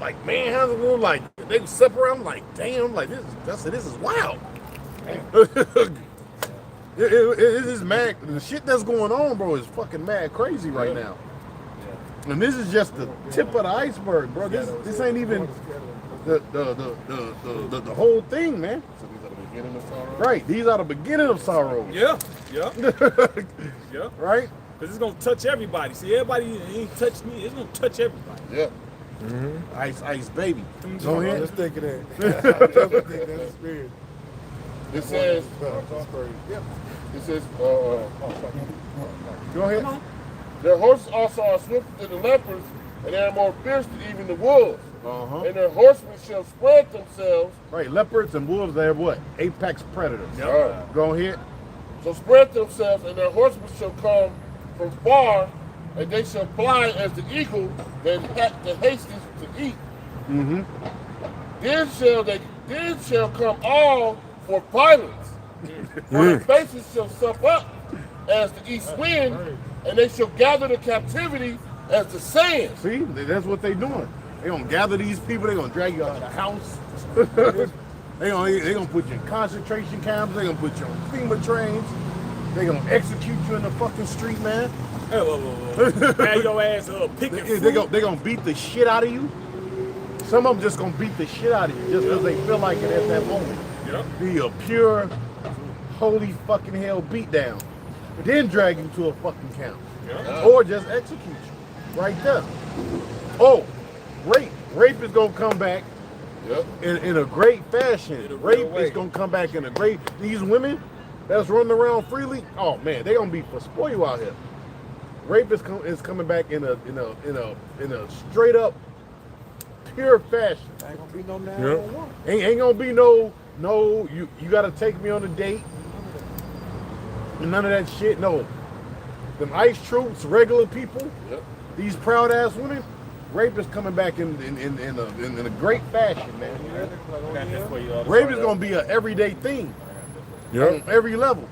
like manhandling them, like they was separate. I'm like, damn. Like this is wild. It is mad. The shit that's going on, bro, is fucking mad crazy right now. And this is just the tip of the iceberg, bro. This ain't even the whole thing, man. So these are the beginning of sorrow. Right. These are the beginning of sorrow. Yeah. Yeah. Right. Because it's going to touch everybody. See, everybody ain't touched me. It's going to touch everybody. Yeah. Ice baby. Go ahead. Let's think of that. That's weird. It says, it says, Go ahead. their horses also are swifter than the leopards, and they are more fierce than even the wolves. And their horsemen shall spread themselves. Right. Leopards and wolves, they're what? Apex predators. Right. Go ahead. So spread themselves, and their horsemen shall come from far, and they shall fly as the eagle that hasteth to eat. Then shall come all for violence. For their faces shall sup up as the east wind, and they shall gather the captivity as the sand. See, that's what they doing. They gonna gather these people. They gonna drag you out of the house. they gonna put you in concentration camps. They gonna put you on FEMA trains. They gonna execute you in the fucking street, man. Hey, whoa. Have your ass up, picking They gonna beat the shit out of you. Some of them just gonna beat the shit out of you just because they feel like it at that moment. Be a pure, holy fucking hell beatdown. Then drag you to a fucking camp. Or just execute you right there. Oh, rape. Rape is gonna come back in a great fashion. Rape is gonna come back in a great. These women that's running around freely, oh man, they gonna be for spoil out here. Rape is coming back in a straight up pure fashion. Ain't gonna be no 911. Ain't gonna be no you gotta take me on a date. None of that shit. No. Them ICE troops, regular people, these proud ass women, rape is coming back in a great fashion, man. Rape is gonna be an everyday thing. On every level.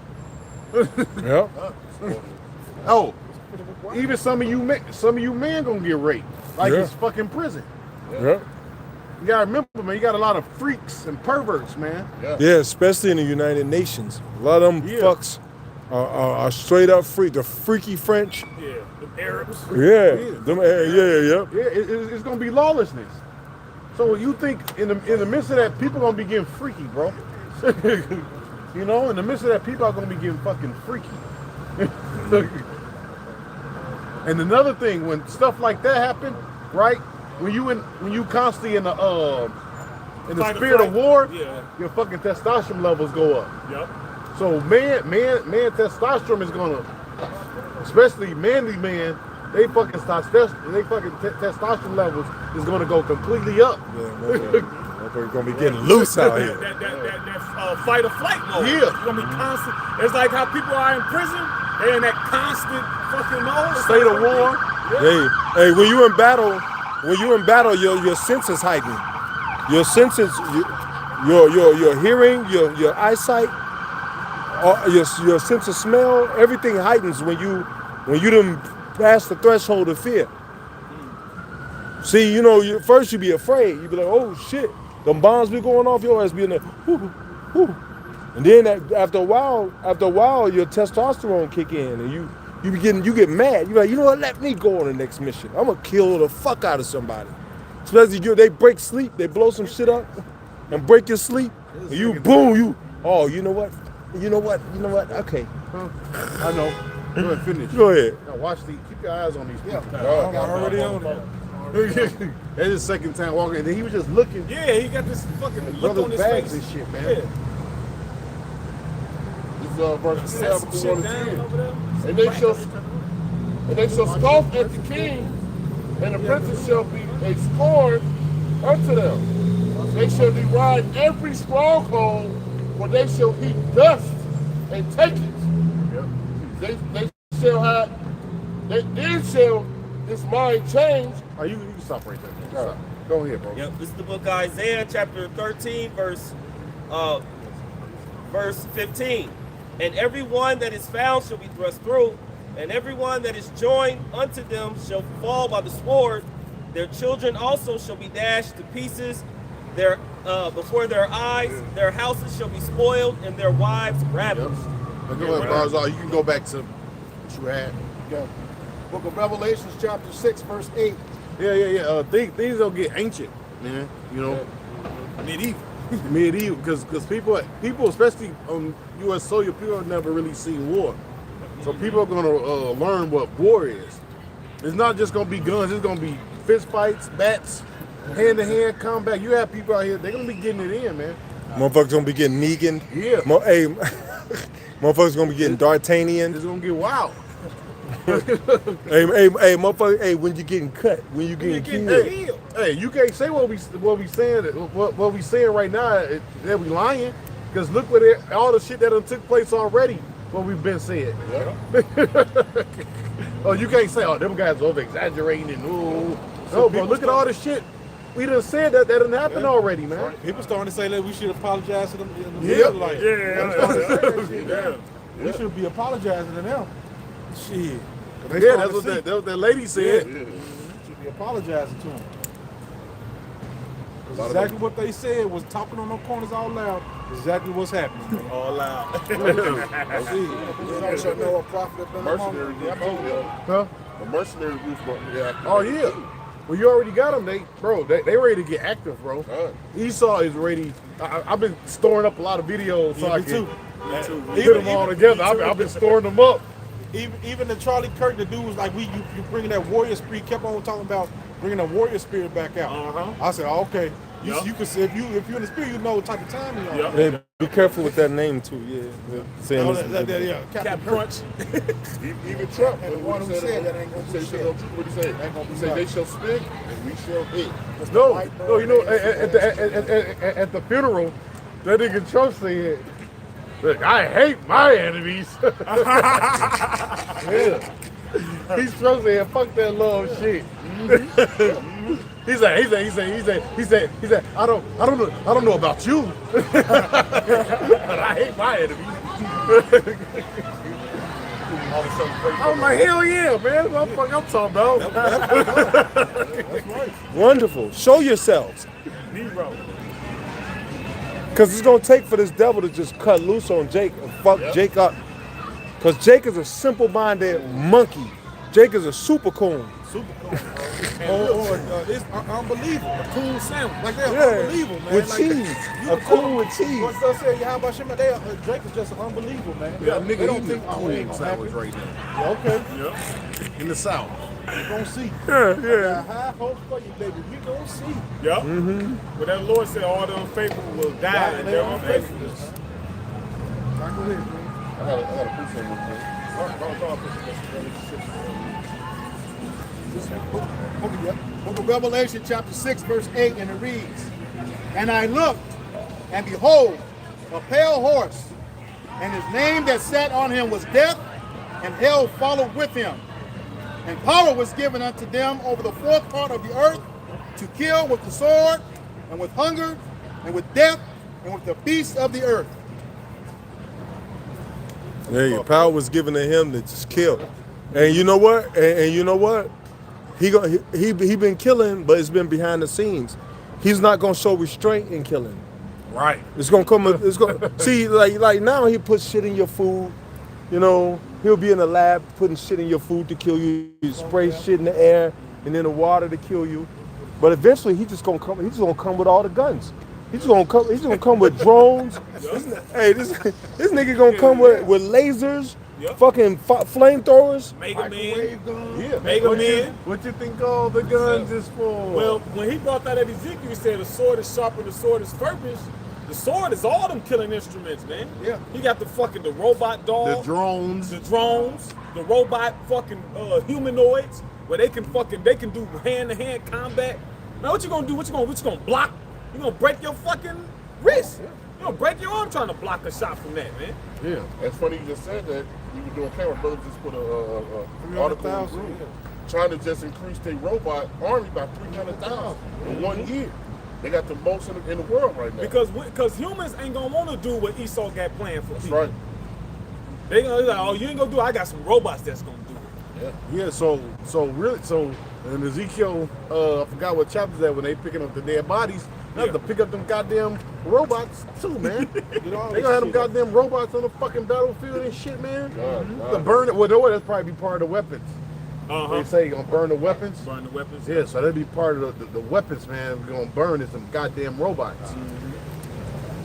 Oh, even some of you men gonna get raped. Like it's fucking prison. You gotta remember, man, you got a lot of freaks and perverts, man. Yeah, especially in the United Nations. A lot of them fucks are straight up freak. The freaky French. Yeah, the Arabs. Yeah, them, It's gonna be lawlessness. So you think in the midst of that, people gonna be getting freaky, bro? You know, in the midst of that, people are gonna be getting fucking freaky. And another thing, when stuff like that happen, right? When you constantly in the Fight or spirit of flight. war, Yeah. your fucking testosterone levels go up. Yep. So man testosterone is gonna, especially manly men, they fucking testosterone levels is gonna go completely up. We're gonna be getting loose out here. That fight or flight mode. Yeah. It's gonna be constant. It's like how people are in prison. They're in that constant fucking mode. State of war. Hey, when you in battle, your senses heighten. Your senses, your hearing, your eyesight, your sense of smell, everything heightens when you done pass the threshold of fear. See, you know, first you be afraid. You be like, oh shit, them bombs be going off, your ass be in there, whoo, whoo. And then after a while, your testosterone kick in, and you get mad. You're like, you know what? Let me go on the next mission. I'm gonna kill the fuck out of somebody. Especially they break sleep, they blow some shit up, and break your sleep. And you boom, you know what? Okay, I know. Go ahead, finish. go ahead. Now watch these. Keep your eyes on these people. I'm already on that. That's his second time walking, and then he was just looking. Yeah, he got this fucking look on Brothers his bags face. and shit, man. Yeah. This verse Set some 7 shit to down 10. over there. And they shall scoff at the king, and the princes shall be a scorn unto them. They shall deride every stronghold, for they shall heap dust and take it. They shall have, then shall his mind change. Oh, you can stop right there. All right. Go ahead, bro. Yep, this is the book of Isaiah, chapter 13, verse 15. And every one that is found shall be thrust through, and every one that is joined unto them shall fall by the sword. Their children also shall be dashed to pieces before their eyes. Their houses shall be spoiled, and their wives ravaged. But go ahead, Barzal. You can go back to what you had. Okay. Book of Revelations, chapter 6, verse 8. Yeah. Things don't get ancient, man. You know, medieval, because people, especially on U.S. soil, people have never really seen war. So people are gonna learn what war is. It's not just gonna be guns. It's gonna be fist fights, bats, hand-to-hand combat. You have people out here. They're gonna be getting it in, man. Motherfuckers gonna be getting Negan. Yeah. Motherfuckers gonna be getting D'Artagnan. It's gonna get wild. Hey, motherfucker. Hey, when you getting cut, when you getting killed. Hey, you can't say what we saying right now that we lying, because look what all the shit that done took place already. What we've been saying. Oh, you can't say, oh, them guys over exaggerating and ooh. No, bro, look at all the shit we done said that done happened already, man. People starting to say that we should apologize to them. We should be apologizing to them. Shit. Yeah, that's what that lady said. We should be apologizing to them. Exactly what they said was talking on no corners all loud. Exactly what's happening. All loud. That's it. You shall know a prophet of Mercenary group, Huh? the mercenary group, yeah. Oh yeah. Well, you already got them. They ready to get active, bro. Right. Esau is ready. I've been storing up a lot of videos so I can Me put them all together. I've been storing them up. Even the Charlie Kirk, the dude was like, you bringing that warrior spirit. Kept on talking about bringing that warrior spirit back out. I said, oh, okay. You can say if you're in the spirit, you know what type of time you are. Hey, be careful with that name too. Yeah. Saying Yeah, Cap Crunch. Even Trump, And the one who said that ain't gonna be shit. What he say? He say they shall speak and we shall eat. No, you know, at the funeral, that nigga Trump said, "Look, I hate my enemies." Yeah. He's Trump saying, "Fuck that love shit." He said, I don't know about you, but I hate my enemies. all of a sudden break I'm like, hell yeah, man. That's what I'm talking about. That's right. Wonderful. Show yourselves. Nero. Because it's going to take for this devil to just cut loose on Jake and fuck Jake up. Because Jake is a simple-minded monkey. Jake is a super coon. It's unbelievable. A cool sandwich. Like they're Yeah, unbelievable, man. with Like, cheese. you A can coon call- with cheese. What's that say? How about Shimon? Drake is just unbelievable, man. Yeah, They nigga don't eating think, a oh, it ain't cool gonna sandwich happen. right now. Yeah, okay. In the South. We gonna see. Yeah. High hopes for you, baby. We gonna see. Yep. But that Lord said all the unfaithful will die in their unfaithfulness. Now go ahead, man. I gotta put something with Book of Revelation chapter 6 verse 8, and it reads, "And I looked, and behold, a pale horse, and his name that sat on him was Death, and hell followed with him. And power was given unto them over the fourth part of the earth to kill with the sword, and with hunger, and with death, and with the beasts of the earth." Yeah, your power was given to him to just kill. And you know what? And you know what? He been killing, but it's been behind the scenes. He's not gonna show restraint in killing. Right. It's gonna come. It's gonna see like now he puts shit in your food. You know, he'll be in the lab putting shit in your food to kill you. He spray shit in the air and in the water to kill you. But eventually he's just gonna come with all the guns. He's gonna come with drones. This nigga gonna come with lasers, fucking flamethrowers. Mega Man. Yeah. Mega Man. What you think all the guns is for? Well, when he brought that up Ezekiel, he said the sword is sharper, the sword is purpose. The sword is all them killing instruments, man. Yeah. He got the robot dog, the drones. the robot fucking humanoids, where they can do hand-to-hand combat. Now what you gonna do? What you gonna block? You gonna break your fucking wrist? You gonna break your arm trying to block a shot from that, man? Yeah, that's funny you just said that. We were doing camera, brother just put a article in the group trying to just increase their robot army by 300,000 in 1 year. They got the most in the world right now. Because humans ain't gonna want to do what Esau got planned for That's people. right. They gonna be like, oh, you ain't gonna do it. I got some robots that's gonna do it. Yeah. Yeah, so in Ezekiel, I forgot what chapter that when they picking up the dead bodies, they have to pick up them goddamn robots too, man. They gonna have them goddamn robots on the fucking battlefield and shit, man. To burn it. Well, no, that's probably be part of the weapons. They say gonna burn the weapons. Burn the weapons. Yeah, so that'd be part of the weapons, man. We're gonna burn is some goddamn robots.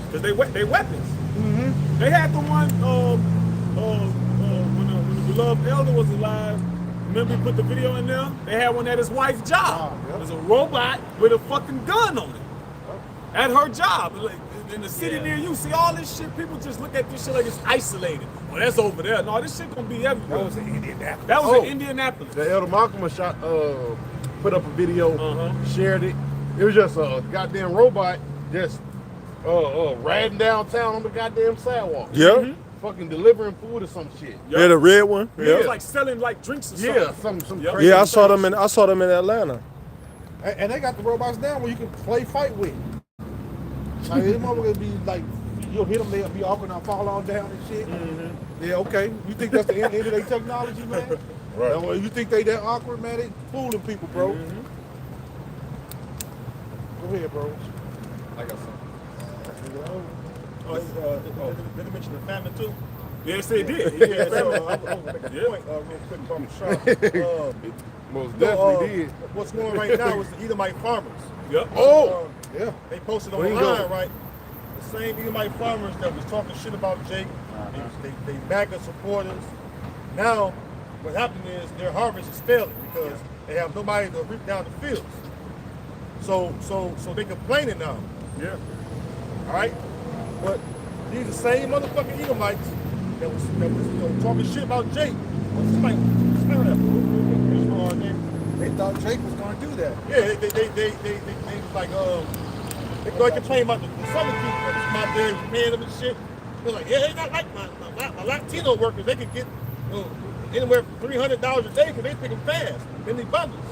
Because they weapons. They had the one when the beloved elder was alive. Remember he put the video in there? They had one at his wife's job. It was a robot with a fucking gun on it. At her job. Like, in the city near you, see all this shit, people just look at this shit like it's isolated. Well, that's over there. No, this shit gonna be everywhere. That was in Indianapolis. That was in Indianapolis. The Elder Malcolm put up a video, shared it. It was just a goddamn robot just riding downtown on the goddamn sidewalk. Yeah. Fucking delivering food or some shit. Yeah, the red one. It was like selling like drinks or something. Yeah, some crazy. Yeah, I saw them in Atlanta. And they got the robots now where you can play fight with. Like, them motherfuckers be like, you'll hit them, they'll be awkward and fall on down and shit. Yeah, okay. You think that's the end of their technology, man? Right. Well, you think they that awkward, man? They fooling people, bro. Go ahead, bro. I got something. Did they mention the famine too? Yes, they did. Yeah, so I was going to make a point real quick about Bashar. Most definitely did. What's going on right now is the Edomite farmers. Yep. Yeah. They posted Where you online, going? right? The same Edomite farmers that was talking shit about Jake, they MAGA supporters. Now, what happened is their harvest is failing because they have nobody to reap down the fields. So they complaining now. Yeah. All right, but these the same motherfucking Edomites that was talking shit about Jake. Somebody smell that fool. They thought Jake was going to do that. Yeah, they was like they started complaining about the southern people that was out there paying them and shit. They're like, yeah, they not like my Latino workers. They could get anywhere from $300 a day because they pick them fast in these bundles.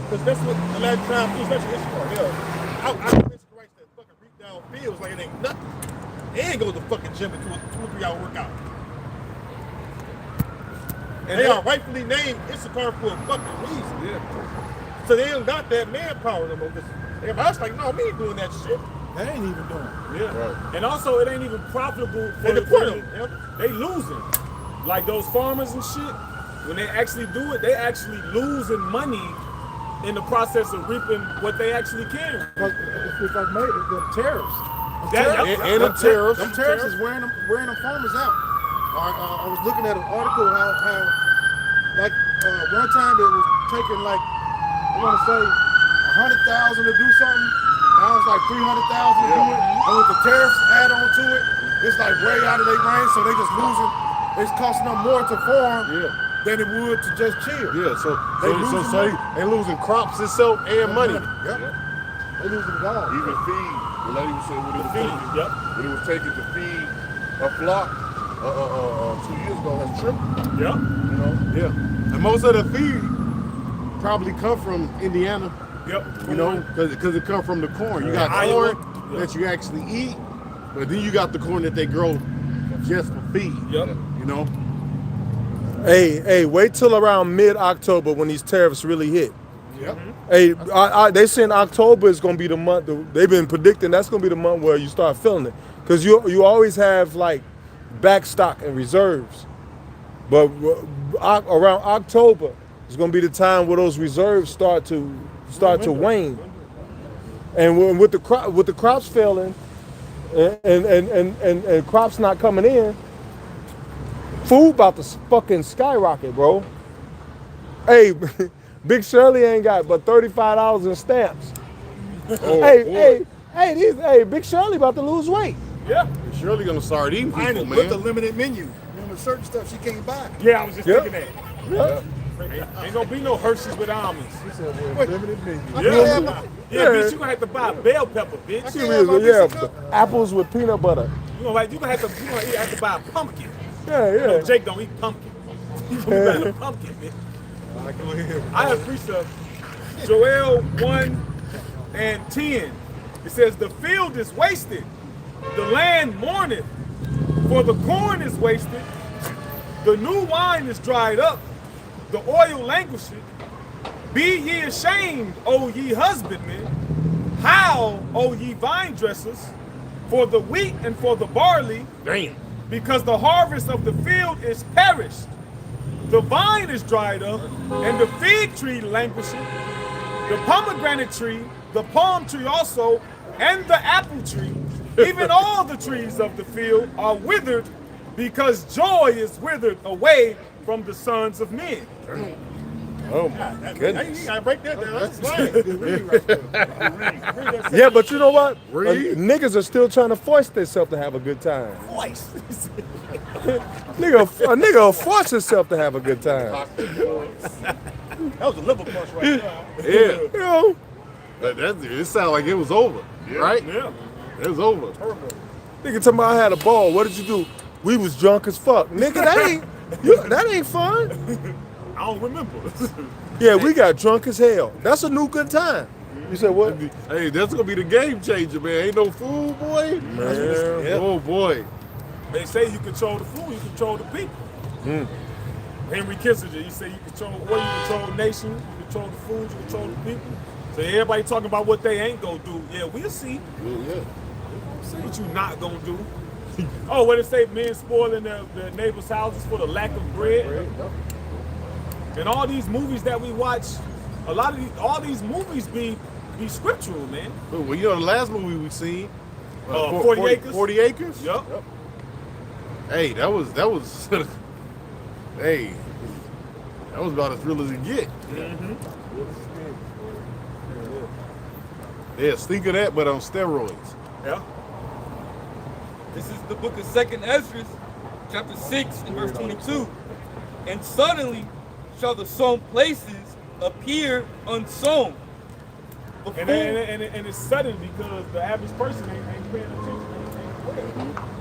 Because that's what the last time do, especially this part. Yeah, I convinced Christ that fucking reap down fields like it ain't nothing. They ain't go to the fucking gym and do a 2 or 3 hour workout. And they are rightfully named Issachar for a fucking reason. Yeah. So they ain't got that manpower no more. Everybody's like, no, we ain't doing that shit. They ain't even doing it. Yeah. Right. And also, it ain't even profitable for And the for point, they losing. Like those farmers and shit, when they actually do it, they actually losing money in the process of reaping what they actually can. It's like made the tariffs. And the tariffs. Them tariffs is wearing them farmers out. I was looking at an article how like one time it was taking like I want to say 100,000 to do something. Now it's like 300,000 to do it. And with the tariffs add on to it, it's like way out of their range. So they just losing. It's costing them more to farm than it would to just chill. Yeah, so They they losing crops itself and money. Yep. They losing it all. Even feed. The lady was saying when it was taken to feed a flock 2 years ago has tripled. Yep. You know? Yeah, and most of the feed probably come from Indiana. Yep. You know, because it come from the corn. You got Iowa. corn that you actually eat, but then you got the corn that they grow just for feed. Yep. You know. Hey, wait till around mid-October when these tariffs really hit. Yep. Hey, they saying October is gonna be the month. They've been predicting that's gonna be the month where you start feeling it, because you always have like back stock and reserves, but around October is gonna be the time where those reserves start to wane, and with the crops failing, and crops not coming in, food about to fucking skyrocket, bro. Hey. Big Shirley ain't got but $35 in stamps. Big Shirley about to lose weight. Yeah. Shirley gonna start eating I people, ain't with the man. limited menu. There's certain stuff she can't buy. Yeah, I was just Yep. thinking that. Yeah. Ain't gonna be no Hershey's with almonds. She said, well, limited menu. Yeah, bitch, you gonna have to buy bell pepper, bitch. Yeah, apples with peanut butter. You gonna have to buy a pumpkin. Yeah. Jake don't eat pumpkin. You gonna buy a pumpkin, bitch. Go ahead. I have free stuff. Joel 1:10. It says, the field is wasted, the land mourneth, for the corn is wasted, the new wine is dried up, the oil languisheth. Be ye ashamed, O ye husbandmen, howl, O ye vine dressers, for the wheat and for the barley, because the harvest of the field is perished. The vine is dried up, and the fig tree languisheth, the pomegranate tree, the palm tree also, and the apple tree, even all the trees of the field are withered, because joy is withered away from the sons of men. Oh my goodness. You gotta break that down. That's right. Yeah, but you know what? Read. Niggas are still trying to force themselves to have a good time. Voice. A nigga will force himself to have a good time. That was a liver punch right there. Yeah. You know? It sounded like it was over, right? Yeah. It was over. Nigga talking about I had a ball. What did you do? We was drunk as fuck. Nigga, that ain't fun. I don't remember. Yeah, we got drunk as hell. That's a new good time. You said what? Hey, that's gonna be the game changer, man. Ain't no fool, boy. Man. Oh boy. They say you control the food, you control the people. Henry Kissinger, he said you control the nation, you control the food, you control the people. So everybody talking about what they ain't gonna do. Yeah, we'll see. Yeah. See what you not gonna do. Oh, what it say, men spoiling their neighbors' houses for the lack of bread. And all these movies that we watch, all these movies be scriptural, man. Well, you know the last movie we seen, 40 Acres? 40 Acres. Yep. Hey, that was hey, that was about as real as it get. Yeah, think of that, but on steroids. Yeah. This is the book of 2nd Ezra, chapter 6 and verse 22. And suddenly shall the sown places appear unsown. And it's sudden because the average person ain't paying attention.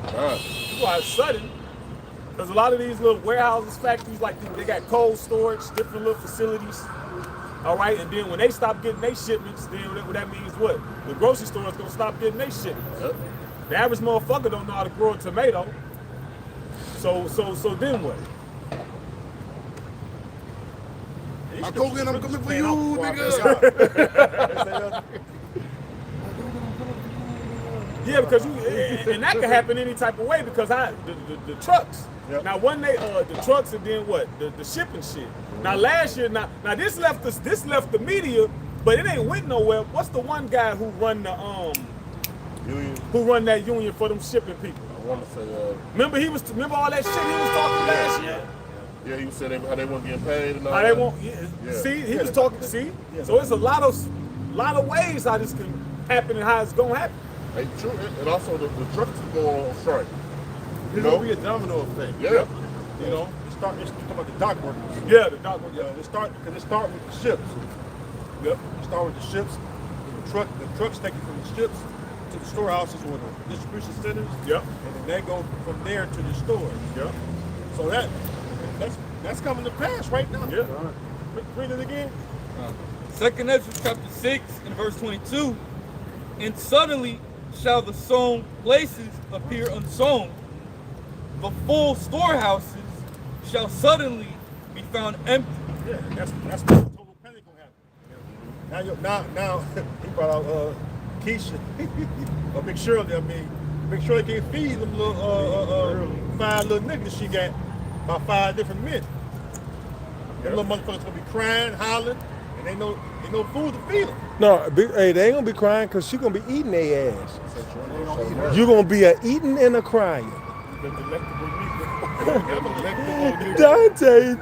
That's why it's sudden. Because a lot of these little warehouses, factories, like they got cold storage, different little facilities. All right, and then when they stop getting their shipments, then that means what? The grocery store is gonna stop getting their shipments. The average motherfucker don't know how to grow a tomato. So then what? I go in, I'm coming for you, nigga. Yeah, because and that could happen any type of way because the trucks. Yep. Now when they the trucks and then what the shipping shit. Now last year now this left the media, but it ain't went nowhere. What's the one guy who run the Union. who run that union for them shipping people? I want to say, Remember all that shit he was talking last year? yeah, you said how they weren't getting paid and all How that. they won't see he was talking so it's a lot of ways how this can happen and how it's gonna happen. Hey, true, and also the trucks are going on strike. You It's know? gonna be a domino effect. Yeah. You know, it's talking about the dock workers. Yeah, the dog Yeah, it start with the ships. Yep. You start with the ships. The trucks take it from the ships to the storehouses or the distribution centers. Yep. And then they go from there to the stores. Yep. So that's coming to pass right now. Yeah. Read it again. 2nd Ezra chapter 6 and verse 22. And suddenly shall the sown places appear unsown. The full storehouses shall suddenly be found empty. Yeah, that's total panic gonna happen. Now he brought out Keisha, or Big Shirley. I mean, Big Shirley can't feed them little 5 little niggas she got by 5 different men. Them little motherfuckers gonna be crying, hollering, and ain't no food to feed them. No, hey, they ain't gonna be crying because she gonna be eating their ass. You gonna be a eating and a crying. Dante,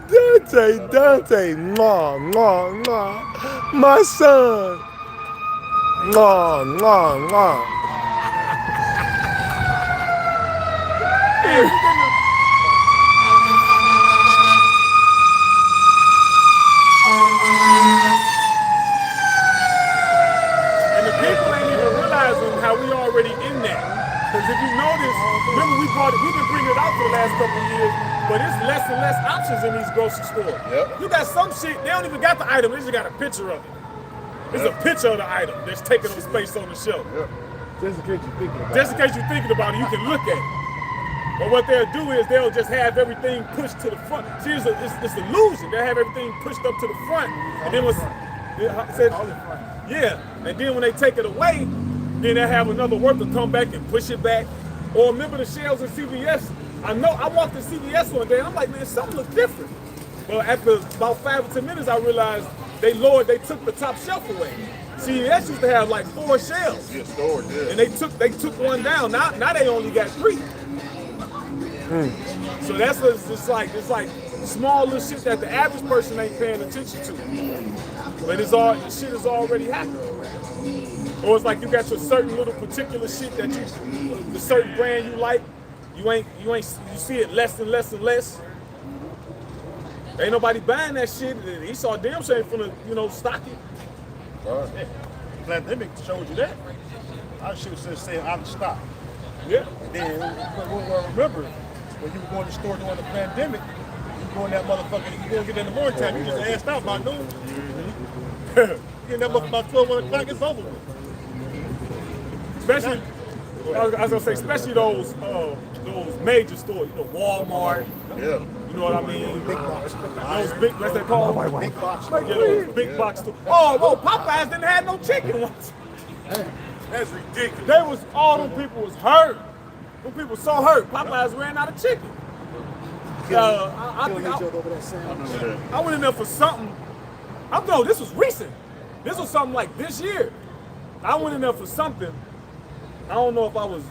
mwah, mwah, mwah. My son. Mwah, mwah, mwah. And the people ain't even realizing how we already in that. Because if you notice, remember we've been bringing it out for the last couple of years, but it's less and less options in these grocery stores. Yep. You got some shit, they don't even got the item, they just got a picture of it. It's a picture of the item that's taking up space on the shelf. Yep. Just in case you're thinking about Just in case you're thinking about it, you can look at it. But what they'll do is they'll just have everything pushed to the front. See, it's illusion. They'll have everything pushed up to the front, and then and then when they take it away, then they'll have another worker come back and push it back. Or remember the shelves at CVS? I walked to CVS one day, and I'm like, man, something looks different. Well, after about 5 or 10 minutes, I realized they took the top shelf away. CVS used to have like 4 shelves. Yeah, storage, yeah. And they took one down. Now they only got 3. So that's it's like small little shit that the average person ain't paying attention to. But the shit is already happening. Or it's like you got your certain little particular shit that the certain brand you like, you see it less and less and less. Ain't nobody buying that shit. He saw damn shame from the stock it. Yeah. Pandemic showed you that. Our shit was just saying out of stock. Yeah. And then remember, when you were going to the store during the pandemic, you go in that motherfucker, you go and get in the morning time, you just assed out by noon. You get that motherfucker about 12, 1 o'clock, it's over with. Especially, I was gonna say, especially those major stores, Walmart. Yeah. You know what I mean? Big box. Those big, what's that called? Big box. Yeah, those big box stores. Oh, Popeyes didn't have no chicken once. That's ridiculous. All them people was hurt. Them people so hurt. Popeyes ran out of chicken. I went in there for something. This was recent. This was something like this year. I went in there for something. I don't know if I was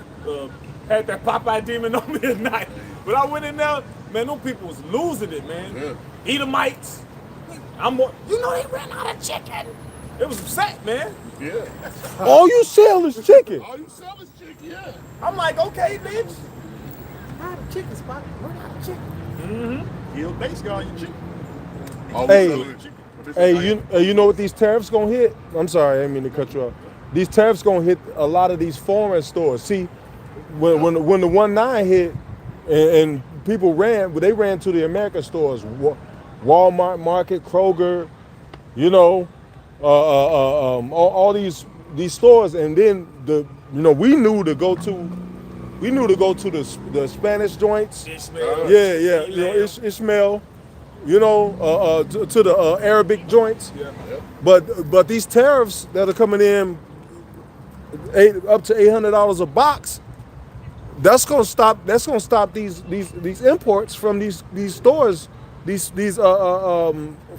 had that Popeye demon on me or not, but I went in there. Man, them people was losing it, man. Yeah. Edomites. They ran out of chicken. It was upset, man. Yeah. All you sell is chicken. All you sell is chicken, yeah. I'm like, okay, bitch. Out of chicken spot. Run out of chicken. Yield basically all your chicken. All Hey. we sell is chicken. But this Hey, is you know what these tariffs gonna hit? I'm sorry, I didn't mean to cut you off. These tariffs gonna hit a lot of these foreign stores. See, when the 1.9 hit, and people ran to the American stores, Walmart, Market, Kroger, all these stores, and then we knew to go to the Spanish joints. Ishmael. Yeah, Ishmael. you know, to the Arabic joints. Yeah. But these tariffs that are coming in, up to $800 a box, that's gonna stop. That's gonna stop these imports from these stores, these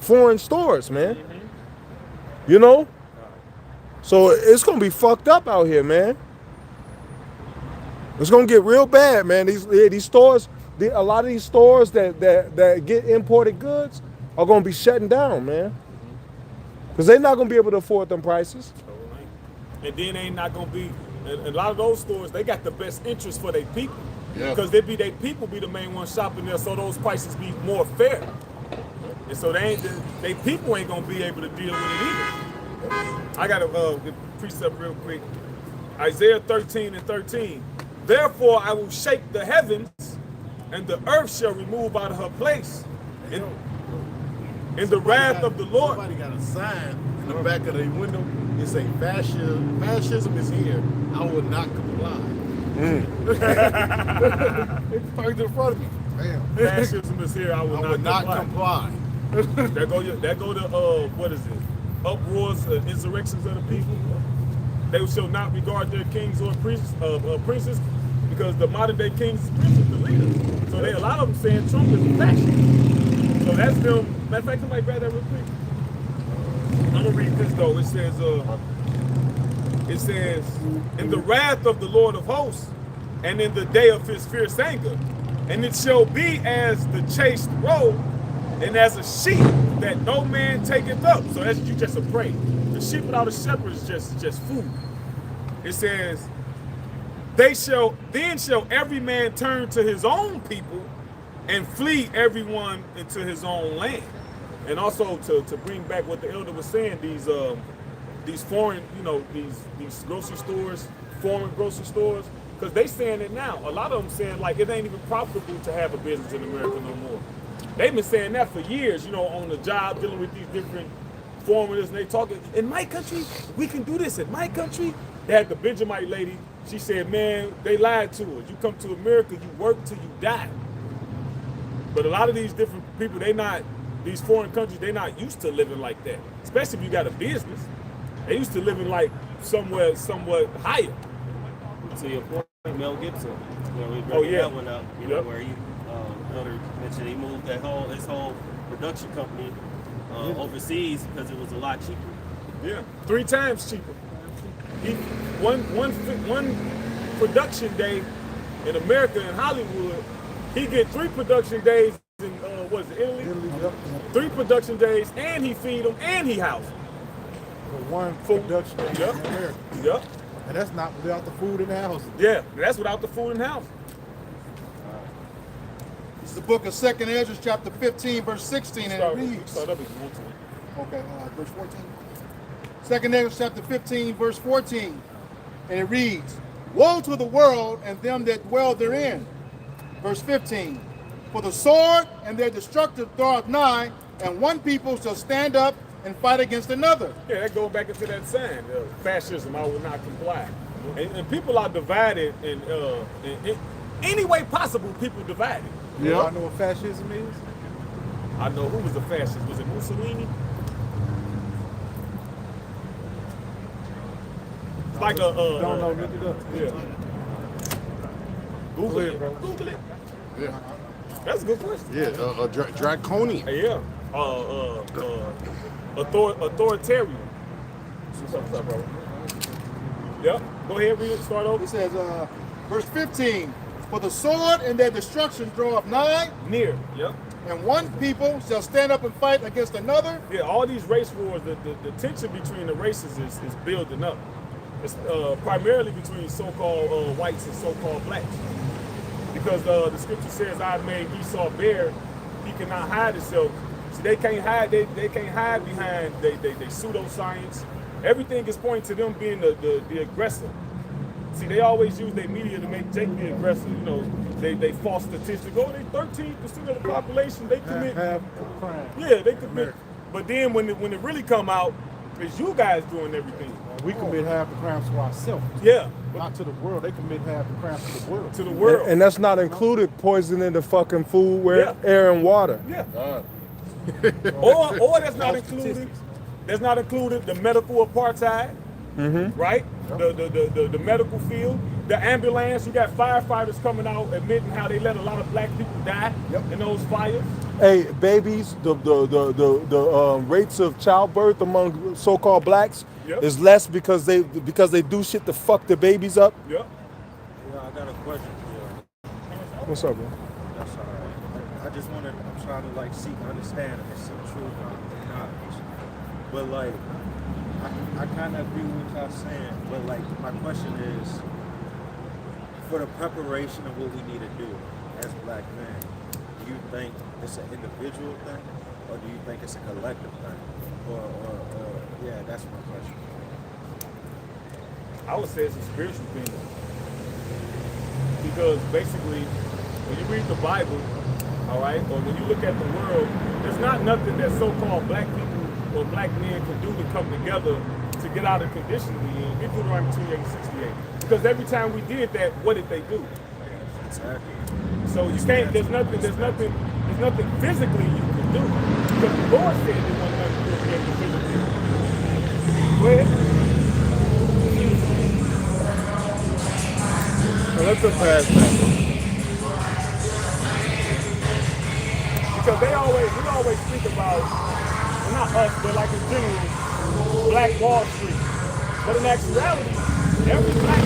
foreign stores, man. You know, so it's gonna be fucked up out here, man. It's gonna get real bad, man. These stores, a lot of these stores that get imported goods are gonna be shutting down, man, because they're not gonna be able to afford them prices. And then they ain't not gonna be. A lot of those stores, they got the best interest for their people, Yeah. because their people be the main ones shopping there, so those prices be more fair. And so they people ain't gonna be able to deal with it either. I got a precept real quick. Isaiah 13:13. Therefore I will shake the heavens, and the earth shall remove out of her place. In the wrath of the Lord. Somebody got a sign in the back of the window. It say fascism is here. I will not comply. It's parked in front of me. Damn. Fascism is here. I will not comply. comply. That go to what is it? Uproars, insurrections of the people. They shall not regard their kings or princes, because the modern day kings and princes, the leaders. So a lot of them saying Trump is a fascist. So that's them. Matter of fact, somebody grab that real quick. I'm gonna read this though. It says, in the wrath of the Lord of hosts, and in the day of his fierce anger, and it shall be as the chased roe, and as a sheep that no man taketh up. So that's you just a prey. The sheep without a shepherd is just food. It says, then shall every man turn to his own people, and flee everyone into his own land. And also to bring back what the elder was saying, these foreign, these grocery stores, foreign grocery stores, because they saying it now. A lot of them saying like it ain't even profitable to have a business in America no more. They've been saying that for years, on the job, dealing with these different foreigners, and they talking, in my country, we can do this. In my country, they had the Benjamite lady. She said, man, they lied to us. You come to America, you work till you die. But a lot of these different people, these foreign countries, they're not used to living like that. Especially if you got a business. They used to living like somewhat higher. To your point, Mel Gibson. We Oh, yeah. that one up. Where he Elder mentioned he moved his whole production company overseas because it was a lot cheaper. Yeah, 3 times cheaper. One production day in America, in Hollywood, he get 3 production days in Italy? Yep. 3 production days, and he feed them, and he house them. For one production in Yep. America. Yep. And that's not without the food in the house. Yeah, that's without the food in the house. It's the book of 2nd Ezra, chapter 15, verse 16, and it reads. Start up if you want to. Okay, verse 14. 2nd Ezra, chapter 15, verse 14, and it reads, woe to the world and them that dwell therein. Verse 15, for the sword and their destructive draweth nigh, and one people shall stand up and fight against another. Yeah, that goes back into that saying, fascism, I will not comply. And people are divided in any way possible, people divided. Yeah. I know what fascism is? I know who was a fascist. Was it Mussolini? It's like don't know, look it up. Yeah. Google it, bro. Google it. Yeah. That's a good question. Yeah. Draconian. Yeah. Authoritarian. What's up, bro? Yep. Go ahead, read it. Start over. He says, verse 15, for the sword and their destruction draweth nigh, Near. Yep. and one people shall stand up and fight against another. Yeah, all these race wars, the tension between the races is building up. It's primarily between so-called whites and so-called blacks. Because the scripture says, I made Esau bare, he cannot hide himself. See, they can't hide behind they pseudoscience. Everything is pointing to them being the aggressor. See, they always use their media to make Jake the aggressor. They false statistics. Oh, they 13% of the population, they commit Half the crime. Yeah, they commit. But then when it really come out, it's you guys doing everything. We commit half the crimes to ourselves. Yeah. Not to the world. They commit half the crimes to the world. To the world. And that's not included poisoning the fucking food, air, and water. Yeah. Or that's not included. That's not included the medical apartheid, right? The medical field, the ambulance. You got firefighters coming out admitting how they let a lot of black people die in those fires. Hey, babies, the rates of childbirth among so-called blacks is less because they do shit to fuck the babies up. Yep. Yeah, I got a question for you. What's up, bro? That's all right. I just want to, I'm trying to like seek understanding and some truth and knowledge. But like, I kind of agree with what y'all saying, but like, my question is, for the preparation of what we need to do as black men, do you think it's an individual thing, or do you think it's a collective thing? Or yeah, that's my question. I would say it's a spiritual thing. Because basically, when you read the Bible, all right, or when you look at the world, there's not nothing that so-called black people or black men can do to come together to get out of the condition we in. We put around 28 and 68. Because every time we did that, what did they do? Exactly. So you can't, there's nothing physically you can do. Because the Lord said there wasn't nothing you can do physically. Go ahead. Well, let's unpack that. Because we always think about, well, not us, but like in general, Black Wall Street. But in actuality, every black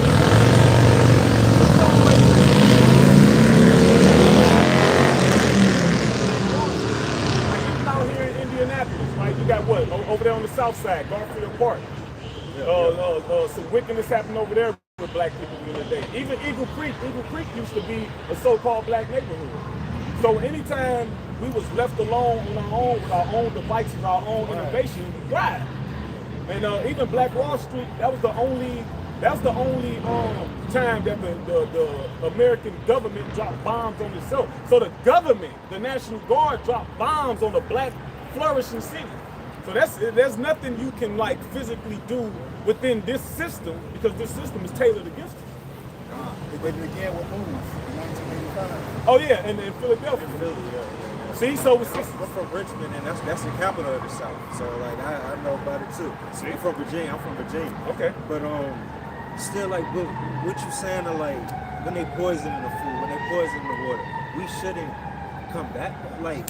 out here in Indianapolis, right? You got what? Over there on the south side, Garfield Park. Some wickedness happened over there with black people in the day. Even Eagle Creek used to be a so-called black neighborhood. So anytime we was left alone on our own with our own devices, our own innovation, we thrived. And even Black Wall Street, that was the only time that the American government dropped bombs on itself. So the government, the National Guard, dropped bombs on a black flourishing city. So there's nothing you can like physically do within this system because this system is tailored against you. They began with moves in 1985. Oh yeah, and in Philadelphia. See, so it's I'm from Richmond, and that's the capital of the South. So like I know about it too. See? I'm from Virginia. Okay. But still like what you saying to like when they poison the food, when they poison the water, we shouldn't come back. Like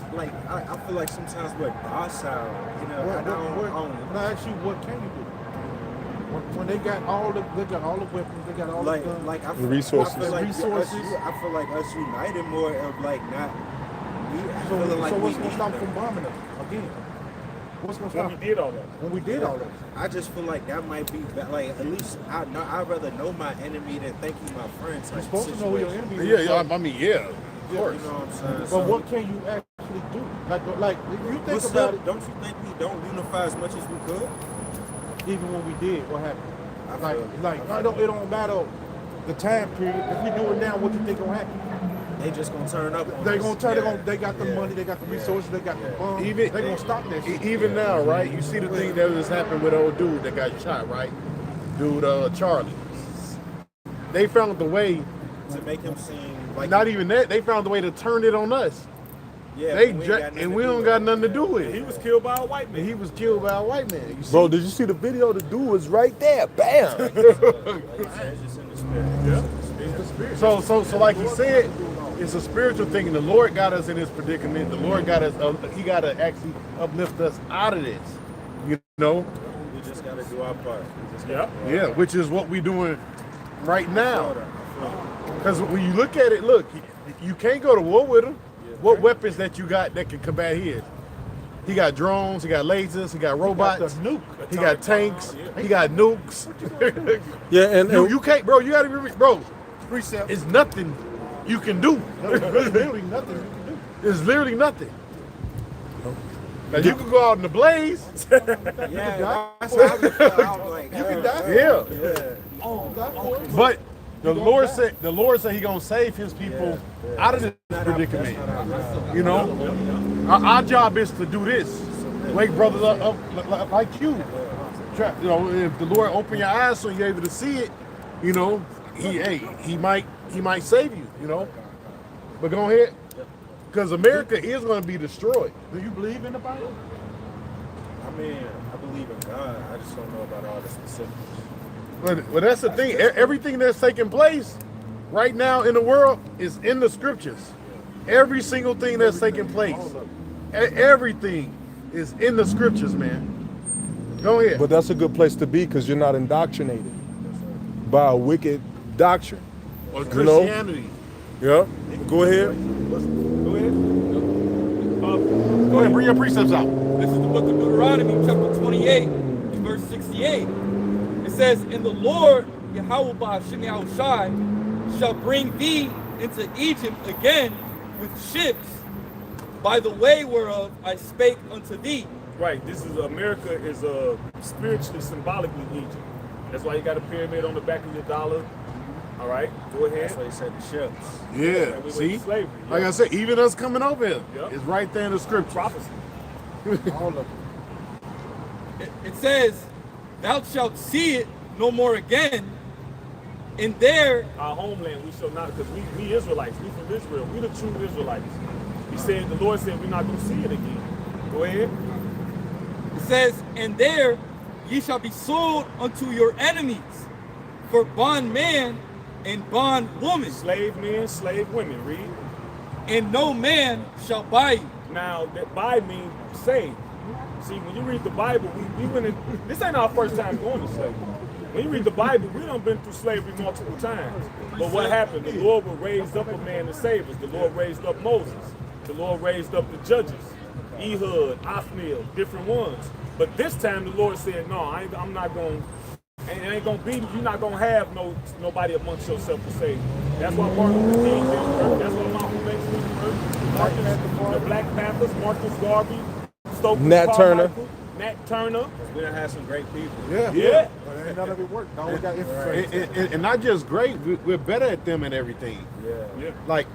I feel like sometimes we're docile. You know, I don't. When I ask you, what can you do? When they got all the weapons, they got all the guns. Like I The feel, resources. I feel like Resources. I feel like us united more of like not. So what's gonna stop from bombing them again? What's gonna stop? when we did all that. When we did all that. I just feel like that might be like at least I'd rather know my enemy than think he's my friend. You're supposed to know who your enemy is. Yeah, I mean, yeah, of You know course. what I'm saying? But So- what can you actually do? Like if you think What's about up? Don't you think we don't unify as much as we could? it, even when we did, what happened? I feel it. It don't matter the time period. If we do it now, what you think gonna happen? They just gonna turn up on They us. gonna turn. Yeah. They got the Yeah. money. They got the resources. They got the funds. Even- they gonna stop that shit. Even now, right? You see the thing that just happened with old dude that got shot, right? Dude, Charlie. They found the way. to make him seem like Not even that. They found the way to turn it on us. yeah, They but we ain't ju- got nothing and to we do don't with got it. nothing to do with He it. was killed by a white man. He was killed by a white man. You see? Bro, did you see the video? The dude was right there. Bam. Like you said, it's just in the spirit. So like you said, it's a spiritual thing. And the Lord got us in this predicament. The Lord got us. He got to actually uplift us out of this. You know? We just gotta do our part. We just Yeah. gotta do our Yeah, which is what we're doing right now. part. Because when you look at it, look, you can't go to war with him. What weapons that you got that can combat his? He got drones, he got lasers, he got robots, the nuke. he got tanks, he got nukes. Yeah, and you can't, bro. You gotta be, bro. Precept. It's nothing you can do. There's literally nothing you can do. It's literally nothing. Now you can go out in the blaze. Yeah, that's how I feel. I was like, You can die. Yeah. But the Lord said He gonna save His people out of this predicament. You know, our job is to do this. Wake brothers up like you. You know, if the Lord open your eyes so you're able to see it, you know, He might save you. You know. But go ahead. Because America is going to be destroyed. Do you believe in the Bible? I mean, I believe in God. I just don't know about all the specifics. But that's the thing. Everything that's taking place right now in the world is in the scriptures. Every single thing that's taking place. Everything is in the scriptures, man. Go ahead. But that's a good place to be because you're not indoctrinated by a wicked doctrine. Or You know? Christianity. Yeah. Go ahead. Go ahead. Go ahead, bring your precepts out. This is the book of Deuteronomy, chapter 28, and verse 68. It says, "And the Lord, Yahweh Ba'ashem Yahushai, shall bring thee into Egypt again with ships, by the way whereof I spake unto thee." Right. This is America is spiritually, symbolically Egypt. That's why you got a pyramid on the back of your dollar. All right. Go ahead. That's why he said the ships. Yeah, And we went see? to slavery. Like I said, even us coming over here, Yeah. it's right there in the scripture. Prophecy. All of them. It says, "Thou shalt see it no more again, and there Our homeland, we shall not, because we Israelites, we from Israel, we the true Israelites. He said, the Lord said, we're not going to see it again. Go ahead. It says, "And there ye shall be sold unto your enemies for bondman and bondwoman, Slave men, slave women. Read. and no man shall buy you." Now, that buy means save. See, when you read the Bible, we went in, this ain't our first time going to slavery. When you read the Bible, we done been through slavery multiple times. But what happened? The Lord would raise up a man to save us. The Lord raised up Moses. The Lord raised up the judges, Ehud, Othniel, different ones. But this time the Lord said, no, I'm not going, and it ain't going to be, you're not going to have nobody amongst yourself to save. That's why Martin Luther King didn't work. That's why Malcolm X didn't work. Marcus, the Black Panthers, Marcus Garvey, Stokely Nat Turner. Carmichael, Nat Turner. We done had some great people. Yeah. Yeah. But ain't none of it worked. All we got infiltrated. And not just great, we're better at them and everything. Yeah. Like